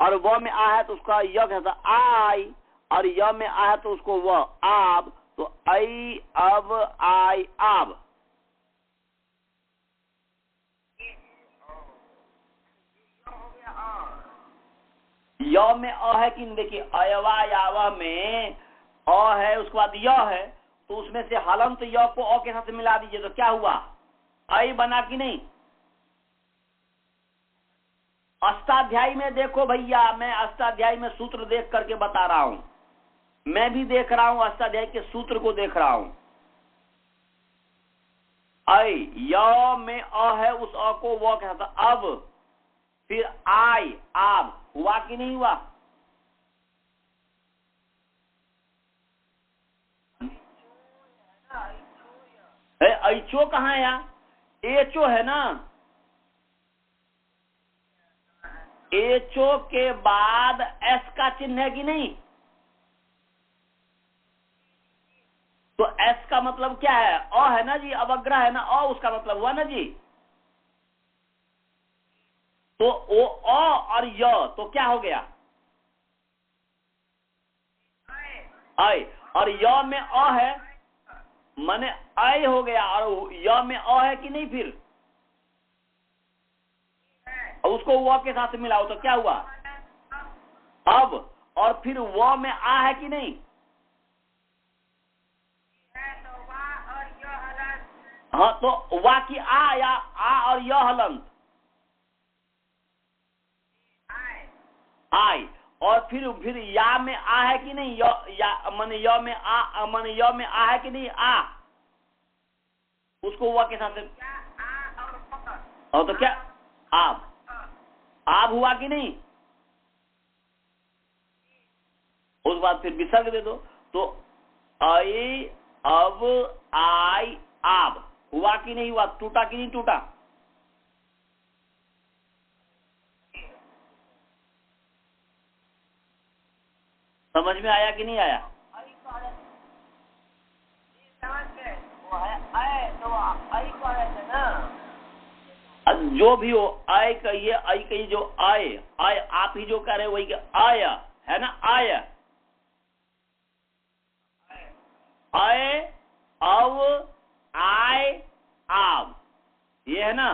और व में आ है तो उसका य के साथ आई, और य में आ है तो उसको व आब, तो अय अब आई आब। य में अ है कि देखिए, अयवायावः में अ है, उसके बाद य है, तो उसमें से हलंत य को अ के साथ मिला दीजिए तो क्या हुआ? अय बना कि नहीं? अष्टाध्यायी में देखो भैया, मैं अष्टाध्यायी में सूत्र देख करके बता रहा हूं, मैं भी देख रहा हूं, अष्टाध्यायी के सूत्र को देख रहा हूं। अय य में अ है, उस अ को व के साथ अब, फिर आई आब, हुआ कि नहीं हुआ? ऐचो कहाँ है यहाँ? एचो है ना। एचो के बाद एस का चिन्ह है कि नहीं? तो एस का मतलब क्या है? अ है ना जी, अवग्रह है ना, अ उसका मतलब हुआ ना जी। तो ओ अ और य तो क्या हो गया? अय, और य में अ है, माने अय हो गया, और य में अ है कि नहीं, फिर उसको व के साथ मिलाओ तो क्या हुआ अब, और फिर व में आ है कि नहीं, हाँ, तो वा की आ या आ और य हलंत आय, और फिर या में आ है कि नहीं, या मन य में आ, मन य में आ है कि नहीं, आ, उसको व के साथ, और तो क्या आप हुआ कि नहीं, उस बाद फिर विसर्ग दे दो, तो अय अब आय आब हुआ कि नहीं हुआ, टूटा कि नहीं टूटा, समझ में आया कि नहीं आया, जो भी हो आय कहिए, आई कहिए, जो आय आय आप ही जो कह रहे हो वही आय है ना, आय आय अब आय आब, ये है ना,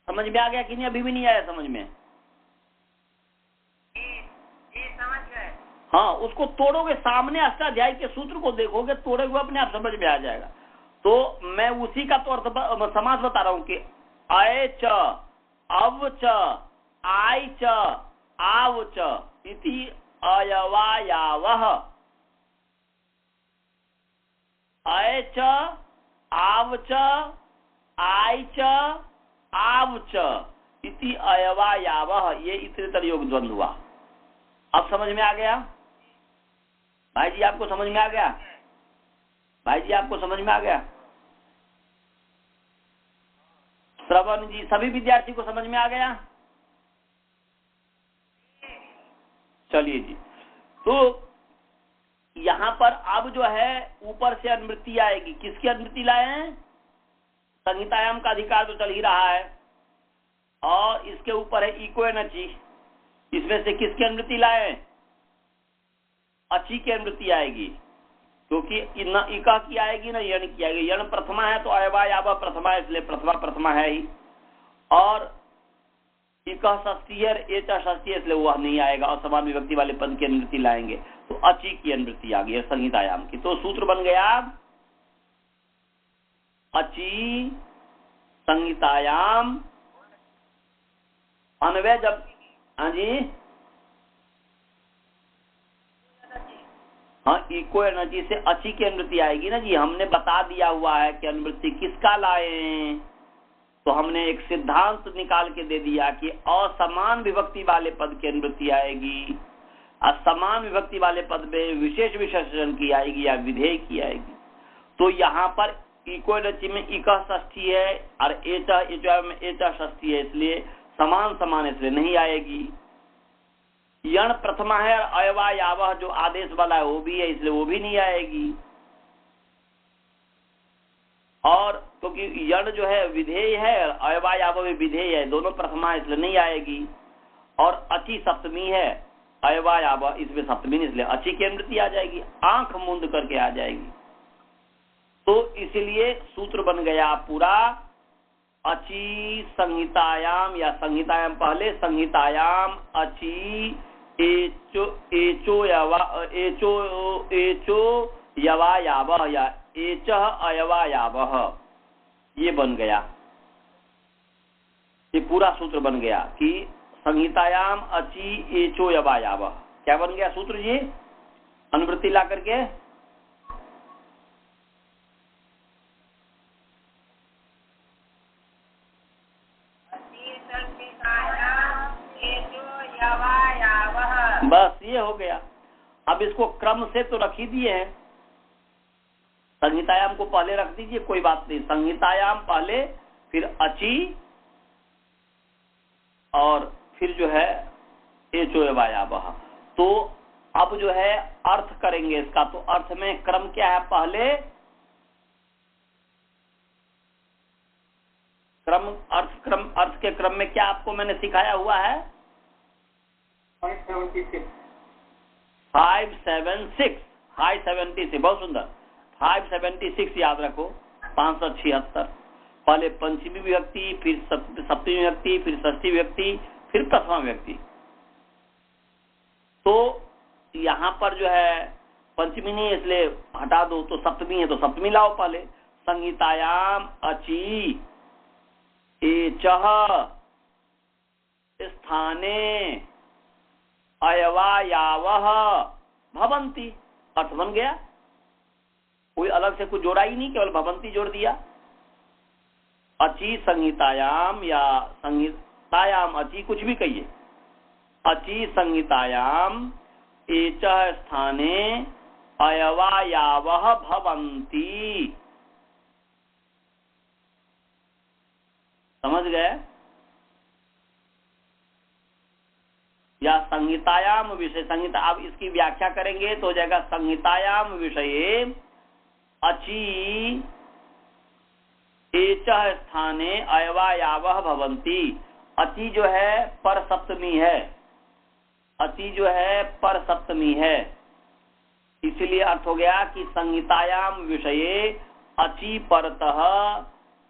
समझ में आ गया कि नहीं, अभी भी नहीं आया समझ में, हाँ, उसको तोड़ोगे, सामने अष्टाध्यायी के सूत्र को देखोगे, तोड़ोगे अपने आप समझ में आ जाएगा। तो मैं उसी का तो अर्थ समास बता रहा हूं कि अय च अव च आय च आव च इति अयवायावः, अय च आव च आय च आव च इति अयवायावः, ये इतरेतर योग द्वंद्व हुआ। अब समझ में आ गया भाई जी, आपको समझ में आ गया भाई जी, आपको समझ में आ गया, श्रवण जी, सभी विद्यार्थी को समझ में आ गया, चलिए जी। तो यहां पर अब जो है ऊपर से अनुवृत्ति आएगी, किसकी अनुवृत्ति लाए हैं, संहितायाम का अधिकार तो चल ही रहा है, और इसके ऊपर है इको एन अची, इसमें से किसकी अनुवृत्ति लाए, अची की अनुवृत्ति आएगी, क्योंकि न इका की आएगी न यण की आएगी, यण प्रथमा है तो अयवायाव प्रथमा है, इसलिए प्रथमा है ही, और इका षष्ठी है, एचा षष्ठी है, इसलिए वह नहीं आएगा, और समान विभक्ति वाले पद की अनुवृत्ति लाएंगे, तो अची की अनुवृत्ति आ गई है संहितायाम की। तो सूत्र बन गया अची संहितायाम अन्वय, जब हाँ जी, हाँ, इको एनर्जी से अची की अनुवृत्ति आएगी ना जी, हमने बता दिया हुआ है कि अनुवृत्ति किसका लाए, तो हमने एक सिद्धांत निकाल के दे दिया कि असमान विभक्ति वाले पद की अनुवृत्ति आएगी, असमान विभक्ति वाले पद में विशेष विशेषण की आएगी या विधेय की आएगी। तो यहाँ पर इको एनर्जी में इका षष्ठी है और एचा में एचा षष्ठी है, इसलिए समान समान इसलिए नहीं आएगी। यण प्रथमा है और अयवायावः जो आदेश वाला है वो भी है, इसलिए वो भी नहीं आएगी। और क्योंकि यण जो है विधेय है, अयवायावः भी विधेय है, दोनों प्रथमा है इसलिए नहीं आएगी। और अची सप्तमी है, अयवायावः इसमें सप्तमी, इसलिए अची की अनुवृत्ति आ जाएगी, आंख मूंद करके आ जाएगी। तो इसलिए सूत्र बन गया पूरा अची संहितायाम, या संहितायाम पहले, संहितायाम अची एचो यवायावः या एचः अयवायावः, ये बन गया, ये पूरा सूत्र बन गया कि संहितायाम अची एचो यवायावः। क्या बन गया सूत्र जी, अनुवृत्ति ला करके, बस ये हो गया। अब इसको क्रम से तो रख ही दिए हैं, संहितायाम को पहले रख दीजिए, कोई बात नहीं, संहितायाम पहले, फिर अची, और फिर जो है एचो यवायावः। तो अब जो है अर्थ करेंगे इसका, तो अर्थ में क्रम क्या है, पहले अर्थ के क्रम में क्या आपको मैंने सिखाया हुआ है, 5, 7, 6, 576, बहुत सुंदर, 576 याद रखो, 576। पहले पंचमी विभक्ति, फिर सप्तमी विभक्ति, फिर षष्ठी विभक्ति, फिर प्रथमा विभक्ति। तो यहाँ पर जो है पंचमी नहीं, इसलिए हटा दो, तो सप्तमी है, तो सप्तमी लाओ पहले। संहितायाम अचि एचः स्थाने अयवायावः भवन्ति, अर्थ बन गया। कोई अलग से कुछ जोड़ा ही नहीं, केवल भवन्ति जोड़ दिया। अचि संहितायाम या संहितायाम अचि, कुछ भी कहिए, अचि संहितायाम एचः स्थाने अयवायावः भवन्ति। समझ गए? या संहितायाम विषय, संहिता, अब इसकी व्याख्या करेंगे तो हो जाएगा संहितायाम विषये अचि एचः स्थाने अयवायावः भवन्ति। अचि जो है पर सप्तमी है, अचि जो है पर सप्तमी है, इसलिए अर्थ हो गया कि संहितायाम विषये अचि परतः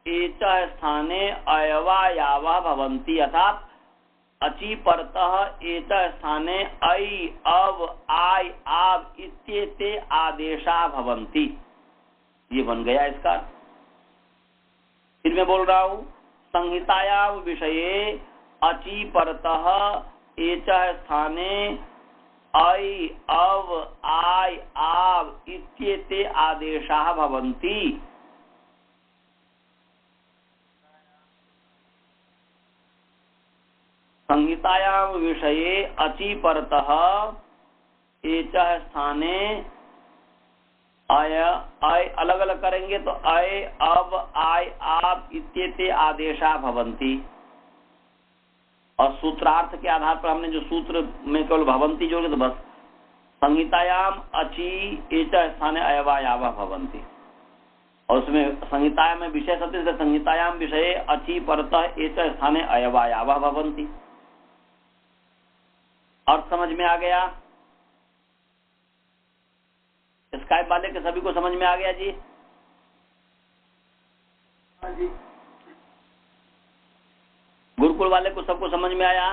एचः स्थाने अयवायावः भवन्ति, अर्थात अचि परतः एचः स्थाने ऐ अव आय आव इत्येते आदेशा भवन्ति। ये बन गया इसका। फिर मैं बोल रहा हूं, संहितायाम विषये अचि परतः एचः स्थाने ऐ अव आय आव इत्येते आदेशा भवन्ति। संहितायाम विषये अचि परतः एचः स्थाने अय अय, अलग अलग करेंगे तो अय अव आय आव इत्येते आदेशा भवन्ति। और सूत्रार्थ के आधार पर हमने जो सूत्र में केवल भवन्ति जोड़े, तो बस संहितायाम अचि एचः स्थाने अयवायावः भवन्ति। और उसमें संहितायाम में विषय सत्य से संहितायाम विषये अचि परतः एचः स्थाने अयवायावः भवन्ति। अर्थ समझ में आ गया? स्काइप वाले के सभी को समझ में आ गया जी? हाँ जी। गुरुकुल वाले को सबको समझ में आया?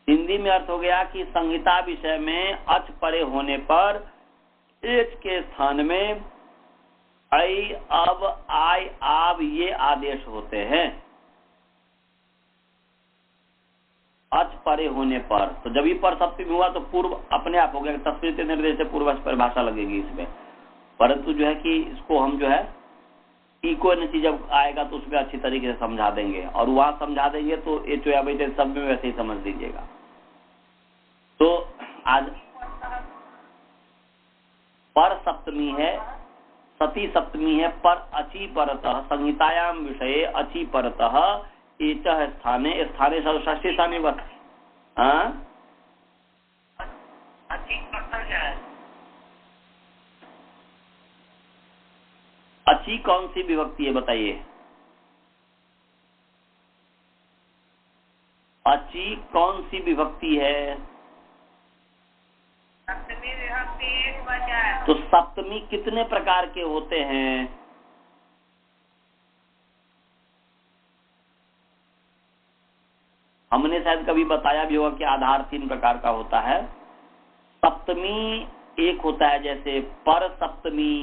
हिंदी में अर्थ हो गया कि संहिता विषय में अच परे होने पर एच के स्थान में ऐ अब आय आव ये आदेश होते हैं। अच परे होने पर, तो जब ही पर सप्तमी हुआ तो पूर्व अपने आप हो गया, तस्वीर के निर्देश से पूर्व परिभाषा लगेगी इसमें। परंतु जो है कि इसको हम जो है इको न चीज जब आएगा तो उसमें अच्छी तरीके से समझा देंगे, और वहां समझा देंगे तो एचो या बेटे सब में वैसे ही समझ लीजिएगा। तो आज पर सप्तमी है, सती सप्तमी है, पर अचि परतः संहितायाम विषये अचि परतः एचः स्थाने, स्थाने षष्ठी स्थानी बस। अचि कौन सी विभक्ति है बताइए? अचि कौन सी विभक्ति है? सप्तमी विभक्ति एक बन जाए। तो सप्तमी कितने प्रकार के होते हैं? हमने शायद कभी बताया भी होगा कि आधार 3 प्रकार का होता है। सप्तमी एक होता है जैसे पर सप्तमी,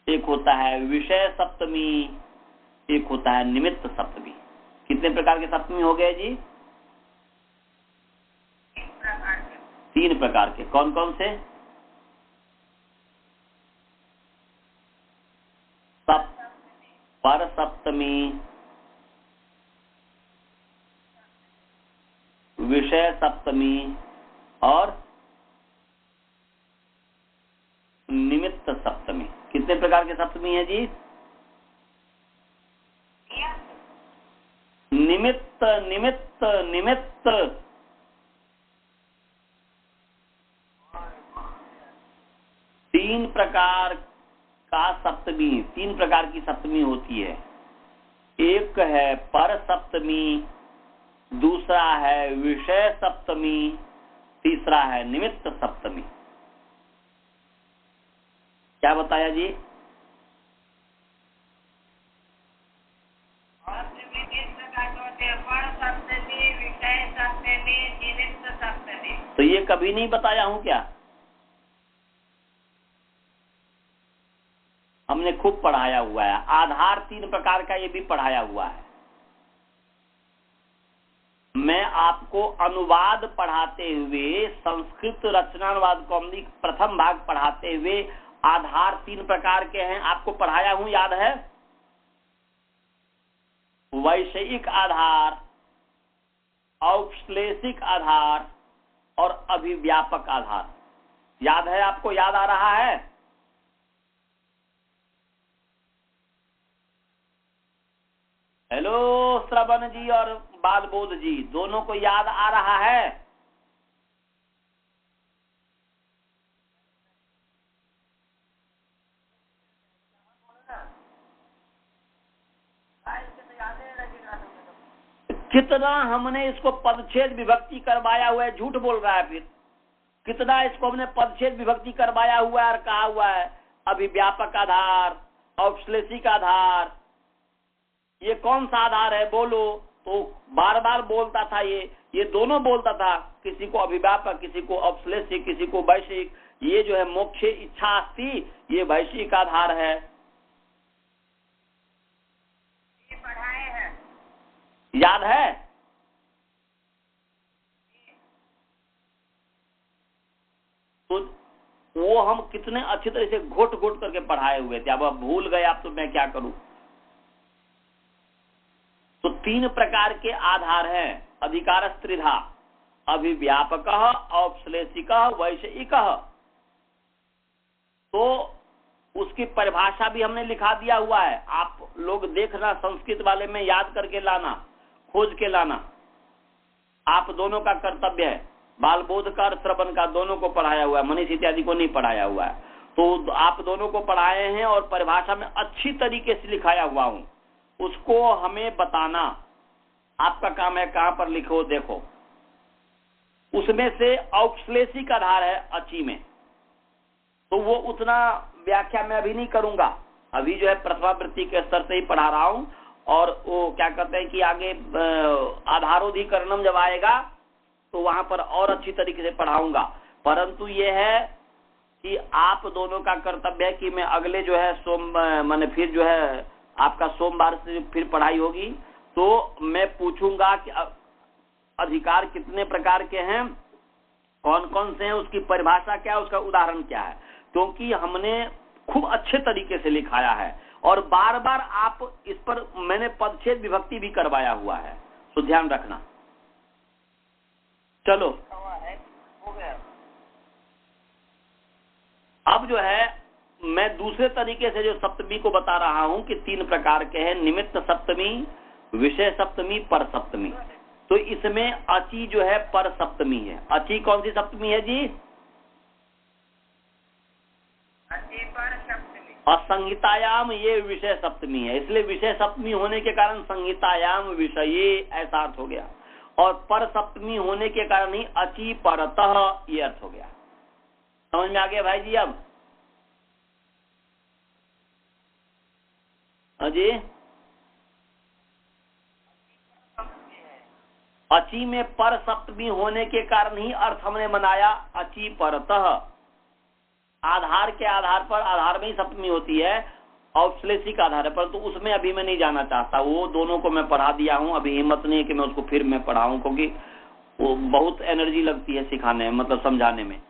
एक होता है विषय सप्तमी, एक होता है निमित्त सप्तमी। कितने प्रकार के सप्तमी हो गए जी? 3 प्रकार के। कौन कौन से? पर सप्तमी, विषय सप्तमी और निमित्त सप्तमी। कितने प्रकार के सप्तमी है जी? निमित्त निमित्त निमित्त। तीन प्रकार का सप्तमी, 3 प्रकार की सप्तमी होती है। एक है पर सप्तमी, दूसरा है विषय सप्तमी तीसरा है निमित्त सप्तमी। क्या बताया जी? तो ये कभी नहीं बताया हूं क्या? हमने खूब पढ़ाया हुआ है। आधार 3 प्रकार का ये भी पढ़ाया हुआ है। मैं आपको अनुवाद पढ़ाते हुए, संस्कृत रचनानुवाद कौमुदी प्रथम भाग पढ़ाते हुए आधार 3 प्रकार के हैं आपको पढ़ाया हूं, याद है? वैषयिक आधार, औश्लेषिक आधार और अभिव्यापक आधार। याद है आपको? याद आ रहा है? हेलो श्रवण जी और बालबोध जी, दोनों को याद आ रहा है? कितना हमने इसको पदच्छेद विभक्ति करवाया हुआ है, झूठ बोल रहा है फिर। कितना इसको हमने पदच्छेद विभक्ति करवाया हुआ है और कहा हुआ है अभिव्यापक आधार, औश्लेषिक आधार। ये कौन सा आधार है बोलो? तो बार बार बोलता था, ये दोनों बोलता था, किसी को अभिव्यापक, किसी को औश्लेषिक, किसी को वैश्विक। ये जो है मोक्ष इच्छा अस्ति, ये वैश्विक आधार है। ये पढ़ाए हैं, याद है? तो वो हम कितने अच्छी तरह से घोट घोट करके पढ़ाए हुए थे। अब भूल गए आप तो मैं क्या करूं। तो 3 प्रकार के आधार हैं, अधिकार त्रिधा, अभिव्यापक, औश्लेषिक, वैषयिक। तो उसकी परिभाषा भी हमने लिखा दिया हुआ है, आप लोग देखना, संस्कृत वाले में याद करके लाना, खोज के लाना। आप दोनों का कर्तव्य है, बालबोध का और श्रवण का, दोनों को पढ़ाया हुआ है, मनीष इत्यादि को नहीं पढ़ाया हुआ है। तो आप दोनों को पढ़ाए हैं और परिभाषा में अच्छी तरीके से लिखाया हुआ हूं, उसको हमें बताना। आपका काम है कहां पर लिखो देखो। उसमें से औश्लेषिक आधार है अची में, तो वो उतना व्याख्या मैं अभी नहीं करूंगा। अभी जो है प्रथमावृत्ति के स्तर से ही पढ़ा रहा हूं, और वो क्या कहते हैं कि आगे आधारोधिकरणम जब आएगा तो वहां पर और अच्छी तरीके से पढ़ाऊंगा। परंतु ये है कि आप दोनों का कर्तव्य है कि मैं अगले जो है मैंने फिर जो है आपका सोमवार से फिर पढ़ाई होगी, तो मैं पूछूंगा कि अधिकार कितने प्रकार के हैं, कौन कौन से हैं, उसकी परिभाषा क्या है, उसका उदाहरण क्या है। क्योंकि हमने खूब अच्छे तरीके से लिखाया है और बार बार आप इस पर मैंने पदच्छेद विभक्ति भी करवाया हुआ है, तो ध्यान रखना। चलो हो गया। अब जो है मैं दूसरे तरीके से जो सप्तमी को बता रहा हूं कि 3 प्रकार के हैं, निमित्त सप्तमी, विषय सप्तमी, पर सप्तमी। तो इसमें अची जो है पर सप्तमी है। अची कौन सी सप्तमी है जी? अची पर सप्तमी। और संहितायाम ये विषय सप्तमी है, इसलिए विषय सप्तमी होने के कारण संहितायाम विषये ऐसा अर्थ हो गया, और पर सप्तमी होने के कारण ही अची परतः ये अर्थ हो गया। समझ में आ गया भाई जी? अब जी अची में पर सप्तमी होने के कारण ही अर्थ हमने बनाया अची परतः। आधार के आधार पर, आधार में ही सप्तमी होती है, औश्लेषिक आधार है, परंतु उसमें अभी मैं नहीं जाना चाहता। वो दोनों को मैं पढ़ा दिया हूं, अभी हिम्मत नहीं है कि मैं उसको फिर मैं पढ़ाऊं, क्योंकि वो बहुत एनर्जी लगती है सिखाने में, मतलब समझाने में।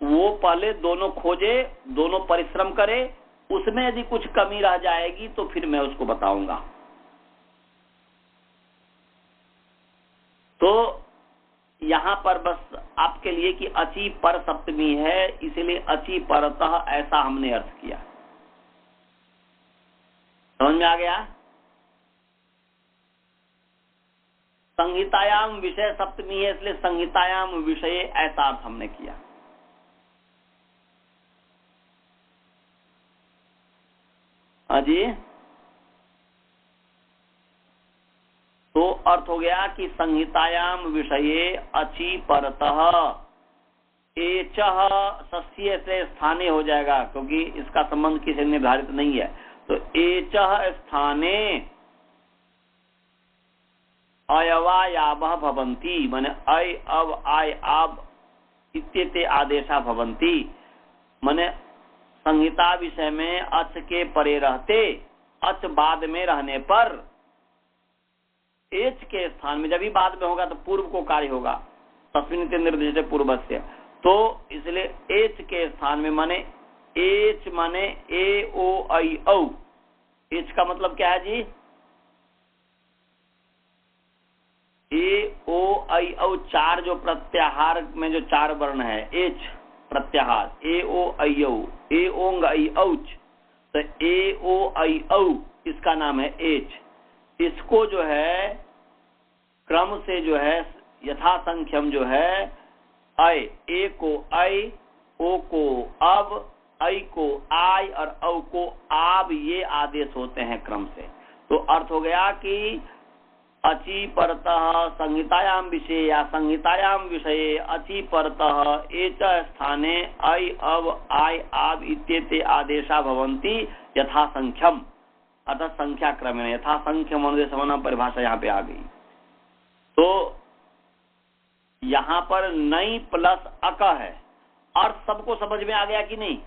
वो पहले दोनों खोजे, दोनों परिश्रम करे, उसमें यदि कुछ कमी रह जाएगी तो फिर मैं उसको बताऊंगा। तो यहां पर बस आपके लिए कि अची पर सप्तमी है, इसलिए अची परतः ऐसा हमने अर्थ किया। समझ में आ गया? संहितायाम विषय सप्तमी है, इसलिए संहितायाम विषय ऐसा अर्थ हमने किया। जी तो अर्थ हो गया कि संहितायाम विषये अची परतः एचः सस्य से स्थाने हो जाएगा, क्योंकि इसका संबंध किसी निर्धारित नहीं है। तो एचः स्थाने अयवायावः भवन्ति, माने अय अव आय आब इत्येते आदेशा भवन्ति, माने संहिता विषय में अच के परे रहते, अच बाद में रहने पर एच के स्थान में, जब ही बाद में होगा तो पूर्व को कार्य होगा, तस्मिन् निर्दिष्टे पूर्वस्य, तो इसलिए एच के स्थान में माने एच माने ए ओ आई औ। एच का मतलब क्या है जी? ए ओ आई औ, चार जो प्रत्याहार में जो चार वर्ण है, एच प्रत्याहार, ए ओ आई औ, ए ओंग आई औच, तो ए ओ आई औ इसका नाम है एच। इसको जो है क्रम से जो है यथा संख्यम जो है अय, ए को अय, ओ को अब, ऐ को आय और औ को आब, ये आदेश होते हैं क्रम से। तो अर्थ हो गया कि अचि परतः संहितायाम विषय या संहितायाम विषये अचि परतः एच स्थाने अय अव आय आब इत्येते आदेशा भवन्ति यथा संख्यम, अर्थात संख्या क्रमेण, यथा संख्यम अनुदेश समाना परिभाषा यहाँ पे आ गई। तो यहाँ पर नई प्लस अक है। अर्थ सबको समझ में आ गया कि नहीं?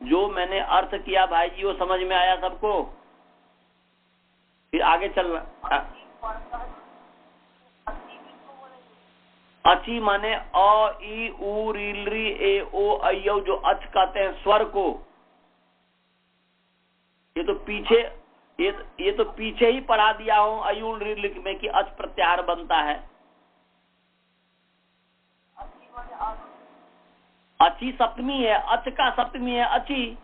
जो मैंने अर्थ किया भाई जी वो समझ में आया सबको? फिर आगे चलना। अची माने अ ई उ रील री ए ओ अयौ, जो अच कहते हैं स्वर को, ये तो पीछे ही पढ़ा दिया हूं अयुल रील में कि अच प्रत्याहार बनता है। अची सप्तमी है, अच का सप्तमी है अची,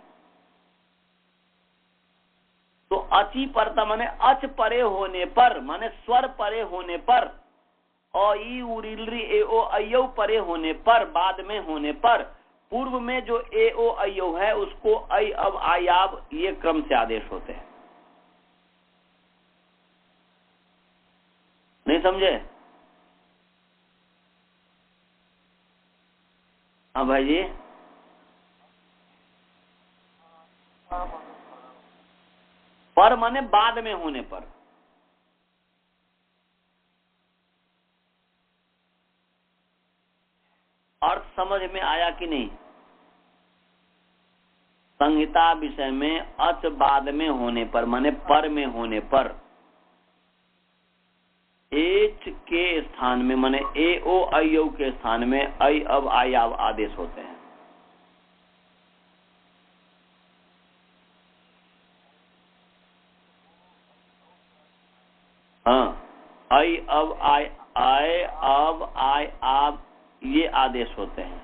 तो अची परता माने अच परे होने पर, माने स्वर परे होने पर, अ ई उ रील री ए ओ अयौ परे होने पर, बाद में होने पर, पूर्व में जो ए ओ अयौ है उसको अय अब आयाब, ये क्रम से आदेश होते हैं। नहीं समझे? हाँ भाई जी। पर माने बाद में होने पर। अर्थ समझ में आया कि नहीं? संहिता विषय में अच बाद में होने पर, माने पर में होने पर, एच के स्थान में माने ए ओ अयौ के स्थान में अय अब आयाव आदेश होते हैं। हाँ, अय अब आय अब आय आप, ये आदेश होते हैं।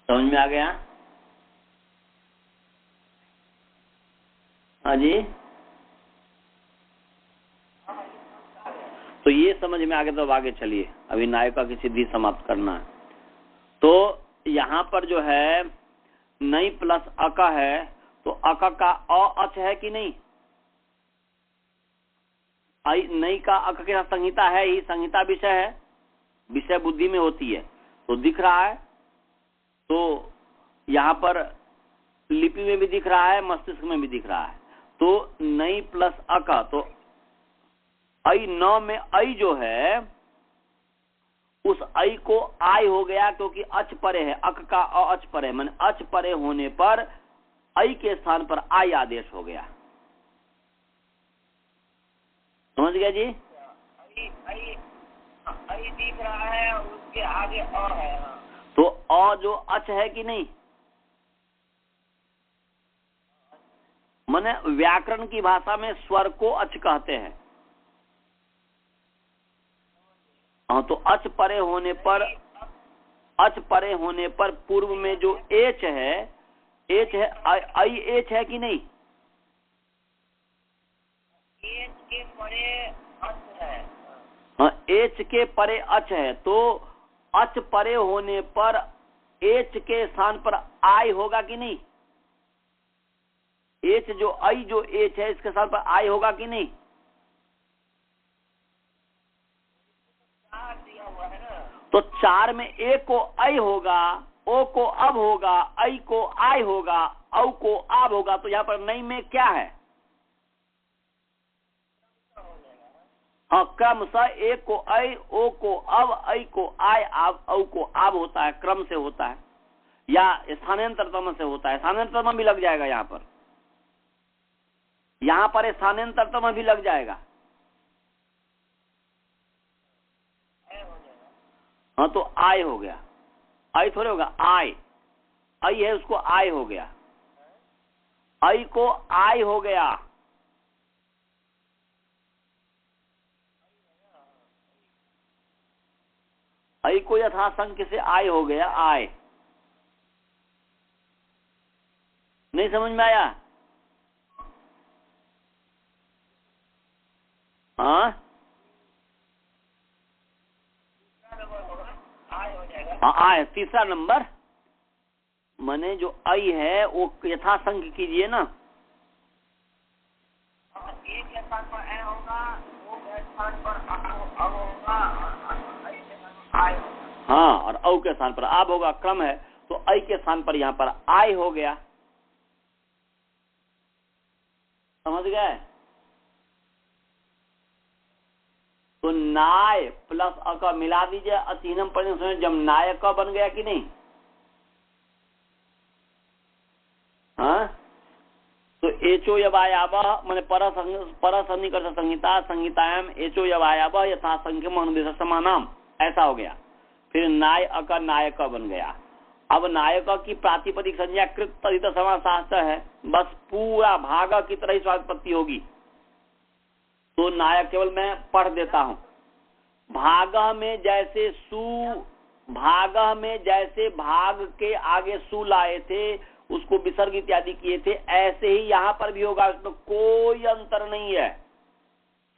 समझ में आ गया? हाँ जी। तो ये समझ में आ गया, तो आगे चलिए, अभी नायिका की सिद्धि समाप्त करना है। तो यहाँ पर जो है नई प्लस अक है, तो अक का अ अच है कि नहीं? नई का अक के साथ संहिता है ही, संहिता विषय है, विषय बुद्धि में होती है, तो दिख रहा है। तो यहाँ पर लिपि में भी दिख रहा है, मस्तिष्क में भी दिख रहा है। तो नई प्लस अक, तो ऐ न में ऐ जो है उस ऐ को आय हो गया, क्योंकि अच परे है, अक का अच परे, माने अच परे होने पर ऐ के स्थान पर आय आदेश हो गया। समझ गया जी? ऐ दिख रहा है, उसके आगे अ है। तो अ जो अच है कि नहीं? माने व्याकरण की भाषा में स्वर को अच कहते हैं। हाँ, तो अच परे होने पर, अच परे होने पर पूर्व में जो एच है, एच है, आई एच है कि नहीं? एच के परे अच है। हाँ, एच के परे अच है, तो अच परे होने पर एच के स्थान पर आई होगा कि नहीं? एच जो आई जो एच है इसके स्थान पर आई होगा कि नहीं? दिया हुआ है ना। तो 4 में ए को आई होगा, ओ को अब होगा, आई को आई होगा, औ को आब होगा। तो यहाँ पर नई में क्या है? हाँ, क्रम से ए को आई, ओ को अब, आई को आई, आब, औ को आब होता है, क्रम से होता है या स्थानांतरतम से होता है। स्थानांतरतम भी लग जाएगा यहाँ पर स्थानांतरतम भी लग जाएगा। हाँ, तो आय हो गया, आई थोड़े होगा, आय, आई है उसको आय हो गया, आई को आय हो गया। आई को यथासंख्य से आय हो गया, आय। नहीं समझ में आया? हाँ, आय तीसरा नंबर माने जो आई है वो यथासंख्य कीजिए ना। एक के स्थान पर ए होगा, दो के स्थान पर अब होगा, हाँ, और औ के स्थान पर आब होगा, क्रम है। तो आई के स्थान पर यहाँ पर आय हो गया। समझ गए? तो नाय प्लस अ का मिला दीजिए, अतीनम पर जब नाय का बन गया कि नहीं? हाँ, तो एचो यवायाव मैंने पर सन्निकर्ष संहिता संहितायाम एचो यवायाव यथा संख्य अनुदेश समानाम, ऐसा हो गया। फिर नाय अका नायक बन गया। अब नायक की प्रातिपदिक संज्ञा कृत तदित समास है, बस पूरा भाग की तरह ही स्वात्पत्ति होगी। तो नायक केवल मैं पढ़ देता हूं। भाग में जैसे भाग के आगे सु लाए थे, उसको विसर्ग इत्यादि किए थे, ऐसे ही यहाँ पर भी होगा। उसमें कोई अंतर नहीं है,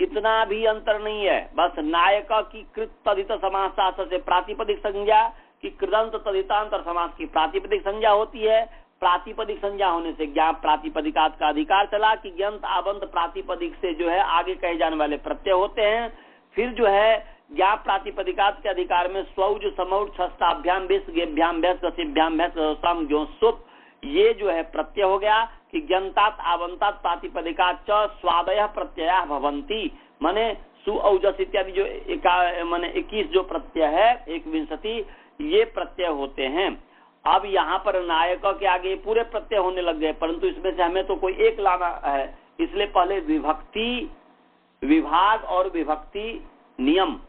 इतना भी अंतर नहीं है। बस नायक की कृत तदित समास से प्रातिपदिक संज्ञा की कृदंत तदितांतर समास की प्रातिपदिक संज्ञा होती है। प्रातिपदिक संज्ञा होने से ज्ञान प्रातिपदिकात का अधिकार चला कि ज्ञंत आबंत प्रातिपदिक से जो है आगे कहे जाने वाले प्रत्यय होते हैं। फिर जो है ज्ञान प्रातिपदिकात के अधिकार में स्वौज समौज छस्ताभ्याम बेस गेभ्याम भैस गसिभ्याम भैस गसाम ज्ञो सुप, ये जो है प्रत्यय हो गया कि ज्ञंतात आवंतात प्रातिपदिकात च स्वादय प्रत्यय भवंती, माने सु औजस इत्यादि जो माने 21 जो प्रत्यय है 21 ये प्रत्यय होते हैं। अब यहाँ पर नायक के आगे पूरे प्रत्यय होने लग गए, परंतु इसमें से हमें तो कोई एक लाना है, इसलिए पहले विभक्ति विभाग और विभक्ति नियम।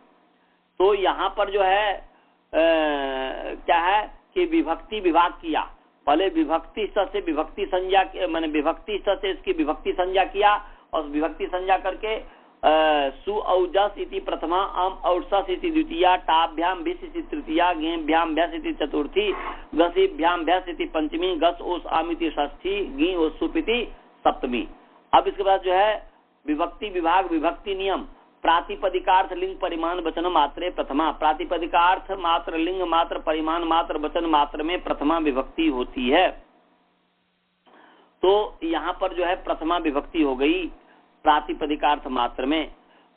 तो यहाँ पर जो है क्या है कि विभक्ति विभाग किया, पहले विभक्ति से विभक्ति संज्ञा मैंने विभक्ति से इसकी विभक्ति संज्ञा किया, और विभक्ति संज्ञा करके सु औजस इति प्रथमा, अम औसस इति द्वितीया, टाभ्याम भिस इति तृतीया, गेभ्याम भैस इति चतुर्थी, गसीभ्याम भैस इति पंचमी, गस ओस आम इति षष्ठी, गी ओस सुप इति सप्तमी। अब इसके बाद जो है विभक्ति विभाग विभक्ति नियम। प्रातिपदिकार्थ लिंग परिमाण वचन मात्रे प्रथमा, प्रातिपदिकार्थ मात्र लिंग मात्र परिमाण मात्र वचन मात्र में प्रथमा विभक्ति होती है। तो यहाँ पर जो है प्रथमा विभक्ति हो गई प्रातिपदिकार्थ मात्र में।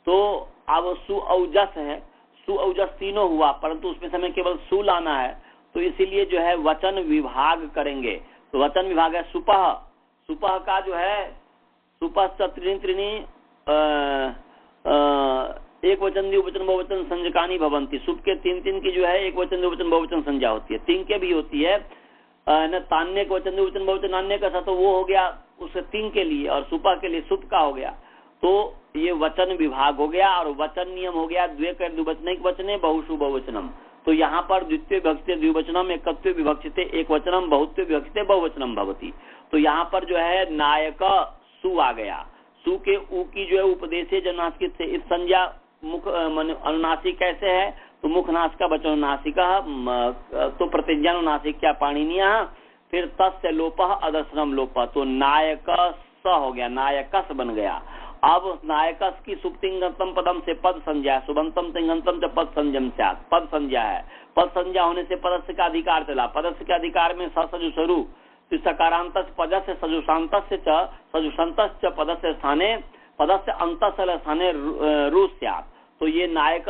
तो अब सु औजस है, सु औजस तीनों हुआ, परंतु उसमें समय केवल सु लाना है, तो इसीलिए जो है वचन विभाग करेंगे। तो वचन विभाग है सुपह, सुपह का जो है सुपह त्रीणी त्रीणी एक वचन द्विवचन बहुवचन संज्ञकानी भवंती। सुप के तीन तीन की जो है एक वचन द्विवचन बहुवचन संज्ञा होती है, तीन के भी होती है न तान्य के वचन द्विवचन बहुवचन अन्य का था, तो वो हो गया उससे तीन के लिए, और सुपह के लिए सुप का हो गया। तो ये वचन विभाग हो गया, और वचन नियम हो गया द्वे कर द्विवचनिक वचने बहुषु बहुवचनम। तो यहाँ पर द्वितीय विभक्ति द्विवचनम, एकत्व विभक्षिते एक वचनम, बहुत्व विभक्षिते बहुवचनम भवती। तो यहाँ पर जो है नायक सु आ गया, सु के उ की जो है उपदेशे जनास्कित से इस संज्ञा मुख अनुनासिक कैसे है, तो मुख नासिका वचन नासिका, तो प्रतिज्ञानुनासिक क्या पाणिनीय, फिर तस्य लोपः अदर्शनम लोपः, तो नायक स हो गया, नायकस बन गया। अब नायकस की सुप्तिंगतम पदम से पद संज्ञा, सुबंतम तिंगंतम से पद संजम से पद संज्ञा है। पद संज्ञा होने से पदस्य का अधिकार चला, पदस्य के अधिकार में ससजु स्वरू तो सकारांत पदस्य सजुषांतस्य च सजुषंतस्य पदस्य स्थाने पदस्य अंतस्य स्थाने रू स्यात्। तो ये नायक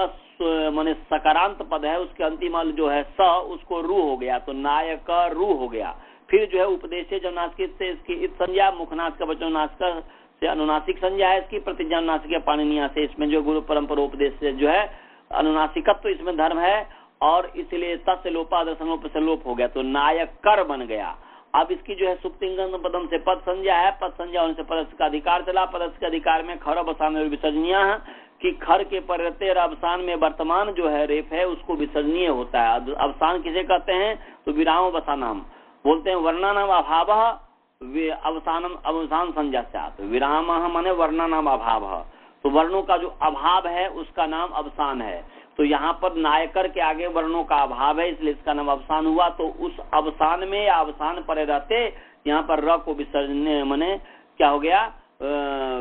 माने सकारांत पद है, उसके अंतिम जो है स उसको रू हो गया, तो नायक रू हो गया। फिर जो है उपदेश जो नासिक से इसकी इत संज्ञा, मुखनाथ का वचन नासिक से अनुनासिक संज्ञा है इसकी, प्रतिज्ञा नासिक पाणिनीय से इसमें जो गुरु परंपरा उपदेश से जो है अनुनासिकत्व तो इसमें धर्म है, और इसलिए तस्य लोपादर्शनोप से लोप हो गया, तो नायक कर बन गया। अब इसकी जो है सुप्तिंगन पदम से पद संज्ञा है, पद संज्ञा होने से पदस्य का अधिकार चला, पदस्य के अधिकार में खर अवसान विसर्जनीय है कि खर के परिवर्ते अवसान में वर्तमान जो है रेफ है उसको विसर्जनीय होता है। अवसान किसे कहते हैं, तो विराम अवसानम बोलते हैं, वर्णानाम अभाव अवसानम अवसान संज्ञा से, विराम माने वर्णानाम अभाव, तो वर्णों का जो अभाव है उसका नाम अवसान है। तो यहाँ पर नायकर के आगे वर्णों का अभाव है इसलिए इसका नाम अवसान हुआ, तो उस अवसान में या अवसान पर रहते यहाँ पर र को विसर्जनीय माने क्या हो गया,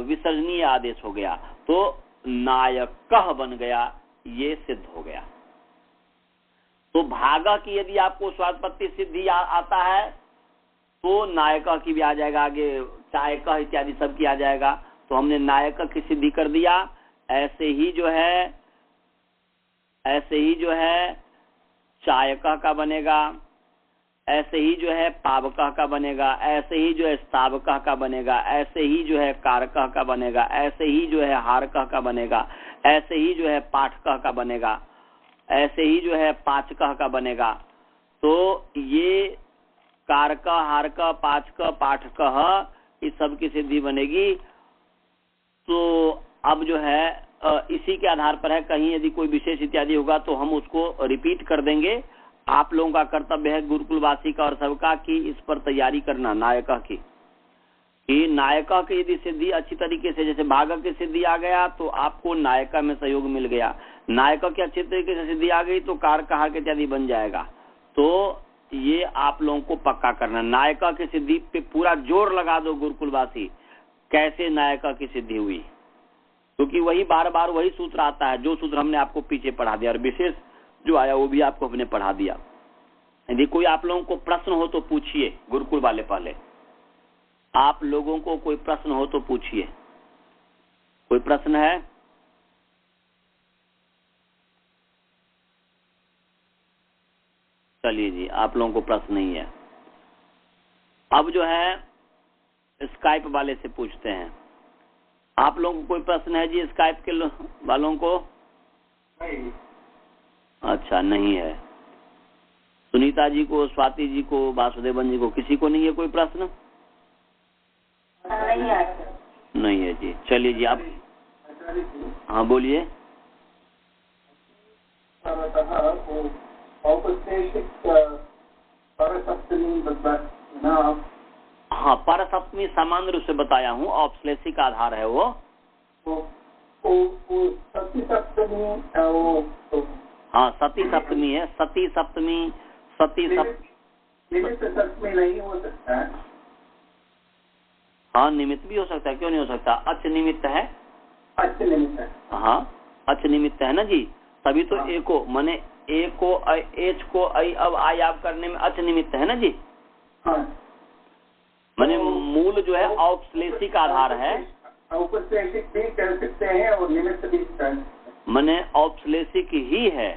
विसर्जनीय आदेश हो गया, तो नायक बन गया, ये सिद्ध हो गया। तो भागा की यदि आपको स्वादपत्ति सिद्धि आता है तो नायक की भी आ जाएगा, आगे चायक इत्यादि सब की आ जाएगा। तो हमने नायक की सिद्धि कर दिया। ऐसे ही जो है चायक का बनेगा, ऐसे ही जो है पावक का बनेगा, ऐसे ही जो है स्तावक का बनेगा, ऐसे ही जो है कारक का बनेगा, ऐसे ही जो है हारक का बनेगा, ऐसे ही जो है पाठक का बनेगा, ऐसे ही जो है पाचक का बनेगा। तो ये कारक हारक पाचक पाठक इस सब की सिद्धि बनेगी। तो अब जो है इसी के आधार पर है, कहीं यदि कोई विशेष इत्यादि होगा तो हम उसको रिपीट कर देंगे। आप लोगों का कर्तव्य है गुरुकुलवासी का और सबका कि इस पर तैयारी करना नायक की, कि नायक की यदि सिद्धि अच्छी तरीके से, जैसे भागक की सिद्धि आ गया तो आपको नायक में सहयोग मिल गया, नायक की अच्छी तरीके से सिद्धि आ गई तो कारक हारक इत्यादि बन जाएगा। तो ये आप लोगों को पक्का करना, नायक की सिद्धि पे पूरा जोर लगा दो गुरुकुलवासी, कैसे नायक की सिद्धि हुई, क्योंकि वही बार बार वही सूत्र आता है जो सूत्र हमने आपको पीछे पढ़ा दिया, और विशेष जो आया वो भी आपको हमने पढ़ा दिया। यदि कोई आप लोगों को प्रश्न हो तो पूछिए, गुरुकुल वाले पहले आप लोगों को कोई प्रश्न हो तो पूछिए। कोई प्रश्न है? चलिए जी, आप लोगों को प्रश्न नहीं है। अब जो है स्काइप वाले से पूछते हैं, आप लोगों को कोई प्रश्न है जी स्काइप के वालों को? नहीं। अच्छा, नहीं है। सुनीता जी को, स्वाति जी को, वासुदेवन जी को, किसी को नहीं है कोई प्रश्न? नहीं है जी। चलिए जी, आप हाँ बोलिए। हाँ, पर सप्तमी सामान्य रूप से बताया हूँ, औपश्लेषिक आधार है वो। सती सप्तमी, हाँ सती सप्तमी है, सती सप्तमी, निमित्त सप्तमी नहीं हो सकता है। हाँ निमित्त भी हो सकता है, क्यों नहीं हो सकता? अच निमित्त है, अच निमित्त है। हाँ अच निमित्त है ना जी, तभी तो एको माने ए को एच को आई अब आई आप करने में अच निमित्त है ना जी। हाँ, माने मूल जो है औपश्लेषिक आधार है, औपश्लेषिक भी कर सकते हैं और निमित्त भी कर, माने औपश्लेषिक ही है,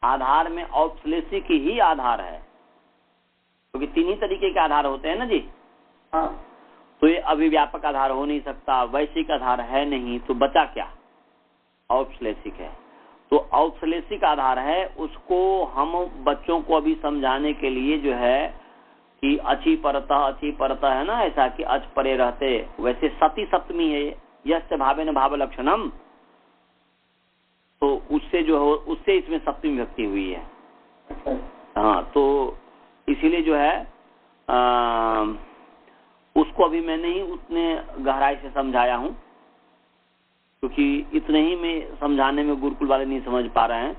आधार में औपश्लेषिक ही आधार है, क्योंकि तीन ही तरीके के आधार होते हैं ना जी। हाँ, तो ये अभिव्यापक आधार हो नहीं सकता, वैश्विक आधार है नहीं, तो बचा क्या? औपश्लेषिक है। तो औपश्लेषिक आधार है, उसको हम बच्चों को अभी समझाने के लिए जो है कि अच्छी परता है ना, ऐसा कि अच परे रहते, वैसे सती सप्तमी है, यस्य भावेन भाव लक्षणम, तो उससे जो हो उससे इसमें सप्तमी विभक्ति हुई है। हाँ, तो इसीलिए जो है उसको अभी मैंने ही उतने गहराई से समझाया हूँ, क्योंकि इतने ही में समझाने में गुरुकुल वाले नहीं समझ पा रहे हैं।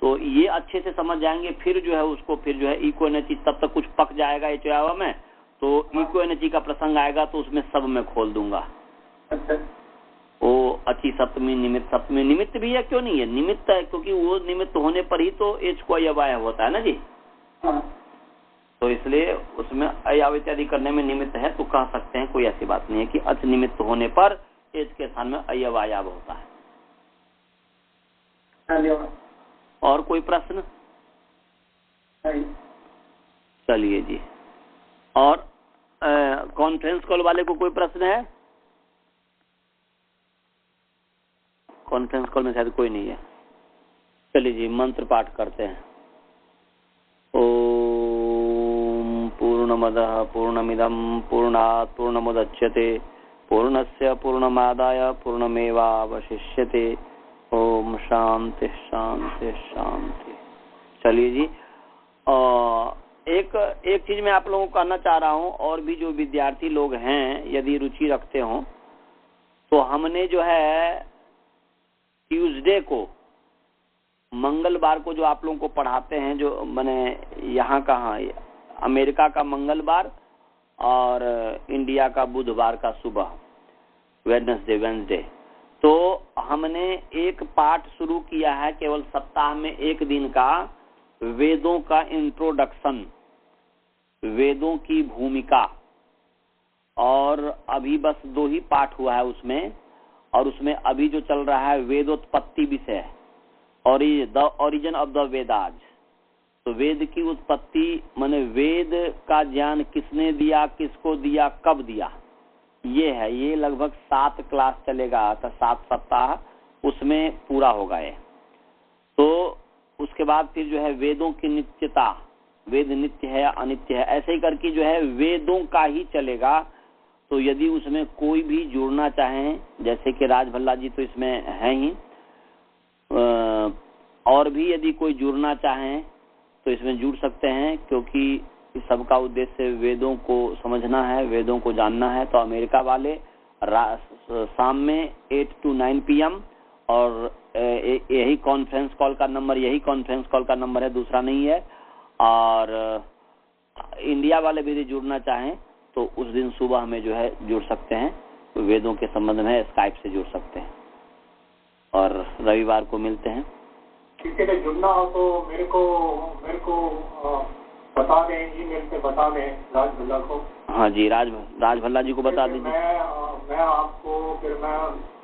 तो ये अच्छे से समझ जाएंगे, फिर जो है उसको फिर जो है इको एनर्जी तब तक कुछ पक जाएगा ये चुनाव में, तो इको एनर्जी का प्रसंग आएगा तो उसमें सब मैं खोल दूंगा। वो अच्छी सप्तमी, निमित्त भी है, क्यों नहीं है? निमित्त है, क्योंकि वो निमित्त होने पर ही तो एच को अयवाय होता है ना जी। तो इसलिए उसमें अयव इत्यादि करने में निमित्त है तो कह सकते हैं, कोई ऐसी बात नहीं है कि अच निमित्त होने पर एच के स्थान में अयव आयाव होता है। और कोई प्रश्न? चलिए जी। और कॉन्फ्रेंस कॉल वाले को कोई प्रश्न है? कॉन्फ्रेंस कॉल में शायद कोई नहीं है। चलिए जी, मंत्र पाठ करते हैं। ओम पूर्णमदः पूर्णमिदं पूर्णात् पूर्णमुदच्यते पूर्णस्य पूर्णमादाय पूर्णमेवावशिष्यते। ओम शांति शांति शांति। चलिए जी, एक चीज मैं आप लोगों को कहना चाह रहा हूं, और भी जो विद्यार्थी लोग हैं यदि रुचि रखते हो तो हमने जो है ट्यूसडे को, मंगलवार को जो आप लोगों को पढ़ाते हैं, जो मैंने यहाँ कहाँ अमेरिका का मंगलवार और इंडिया का बुधवार का सुबह, वेडनेसडे, तो हमने एक पाठ शुरू किया है केवल सप्ताह में एक दिन का, वेदों का इंट्रोडक्शन, वेदों की भूमिका। और अभी बस 2 ही पाठ हुआ है उसमें, और उसमें अभी जो चल रहा है वेदोत्पत्ति विषय, और the origin of the Vedas. तो वेद की उत्पत्ति माने वेद का ज्ञान किसने दिया, किसको दिया, कब दिया, ये है। ये लगभग 7 क्लास चलेगा, तो 7 सप्ताह उसमें पूरा होगा ये। तो उसके बाद फिर जो है वेदों की नित्यता, वेद नित्य है या अनित्य है, ऐसे ही करके जो है वेदों का ही चलेगा। तो यदि उसमें कोई भी जुड़ना चाहे, जैसे कि राजभल्ला जी तो इसमें है ही, और भी यदि कोई जुड़ना चाहे तो इसमें जुड़ सकते हैं, क्योंकि सबका उद्देश्य वेदों को समझना है, वेदों को जानना है। तो अमेरिका वाले शाम में 8 to 9 PM, और यही कॉन्फ्रेंस कॉल का नंबर है, दूसरा नहीं है। और इंडिया वाले भी यदि जुड़ना चाहें तो उस दिन सुबह में जो है जुड़ सकते हैं, तो वेदों के संबंध में स्काइप से जुड़ सकते हैं, और रविवार को मिलते हैं। किसी ने जुड़ना हो तो मेरे को बता दें, ईमेल पे बता दें राजभल्ला को। हाँ जी, राजभल्ला जी को बता दीजिए। मैं आपको फिर मैं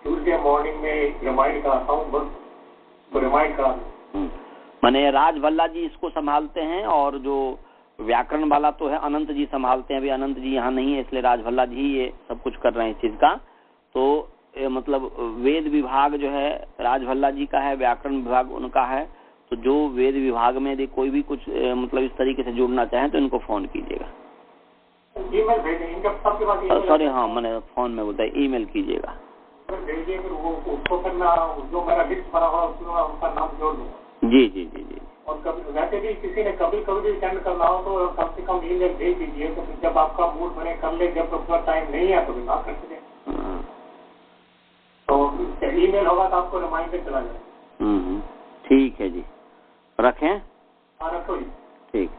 ट्यूसडे मॉर्निंग में रिमाइंड कराता हूँ, बस तो रिमाइंड करा दूँ। मैंने राजभल्ला जी इसको संभालते हैं, और जो व्याकरण वाला तो है अनंत जी संभालते हैं। अभी अनंत जी यहाँ नहीं है, इसलिए राजभल्ला जी ये सब कुछ कर रहे हैं इस चीज का। तो मतलब वेद विभाग जो है राजभल्ला जी का है, व्याकरण विभाग उनका है। तो जो वेद विभाग में यदि कोई भी कुछ मतलब इस तरीके से जुड़ना चाहे तो इनको फोन कीजिएगा। ईमेल भेजें, सॉरी, हाँ मैंने फोन में बोलता है, ईमेल कीजिएगा। भेजिए, फिर वो उसको फिर मैं जो मेरा लिस्ट बना हुआ उसमें उनका नाम जोड़ दूँगा। जी जी जी जी। और कभी वैसे भी किसी ने कभी भी सेंड करना हो तो कम से कम ईमेल भेज दीजिए, तो जब आपका मूड बने कर ले, जब अपना टाइम नहीं है तो भी ना कर सके। तो ईमेल होगा तो आपको रिमाइंडर चला जाएगा। ठीक है जी, रखें? हाँ, रखो जी। ठीक।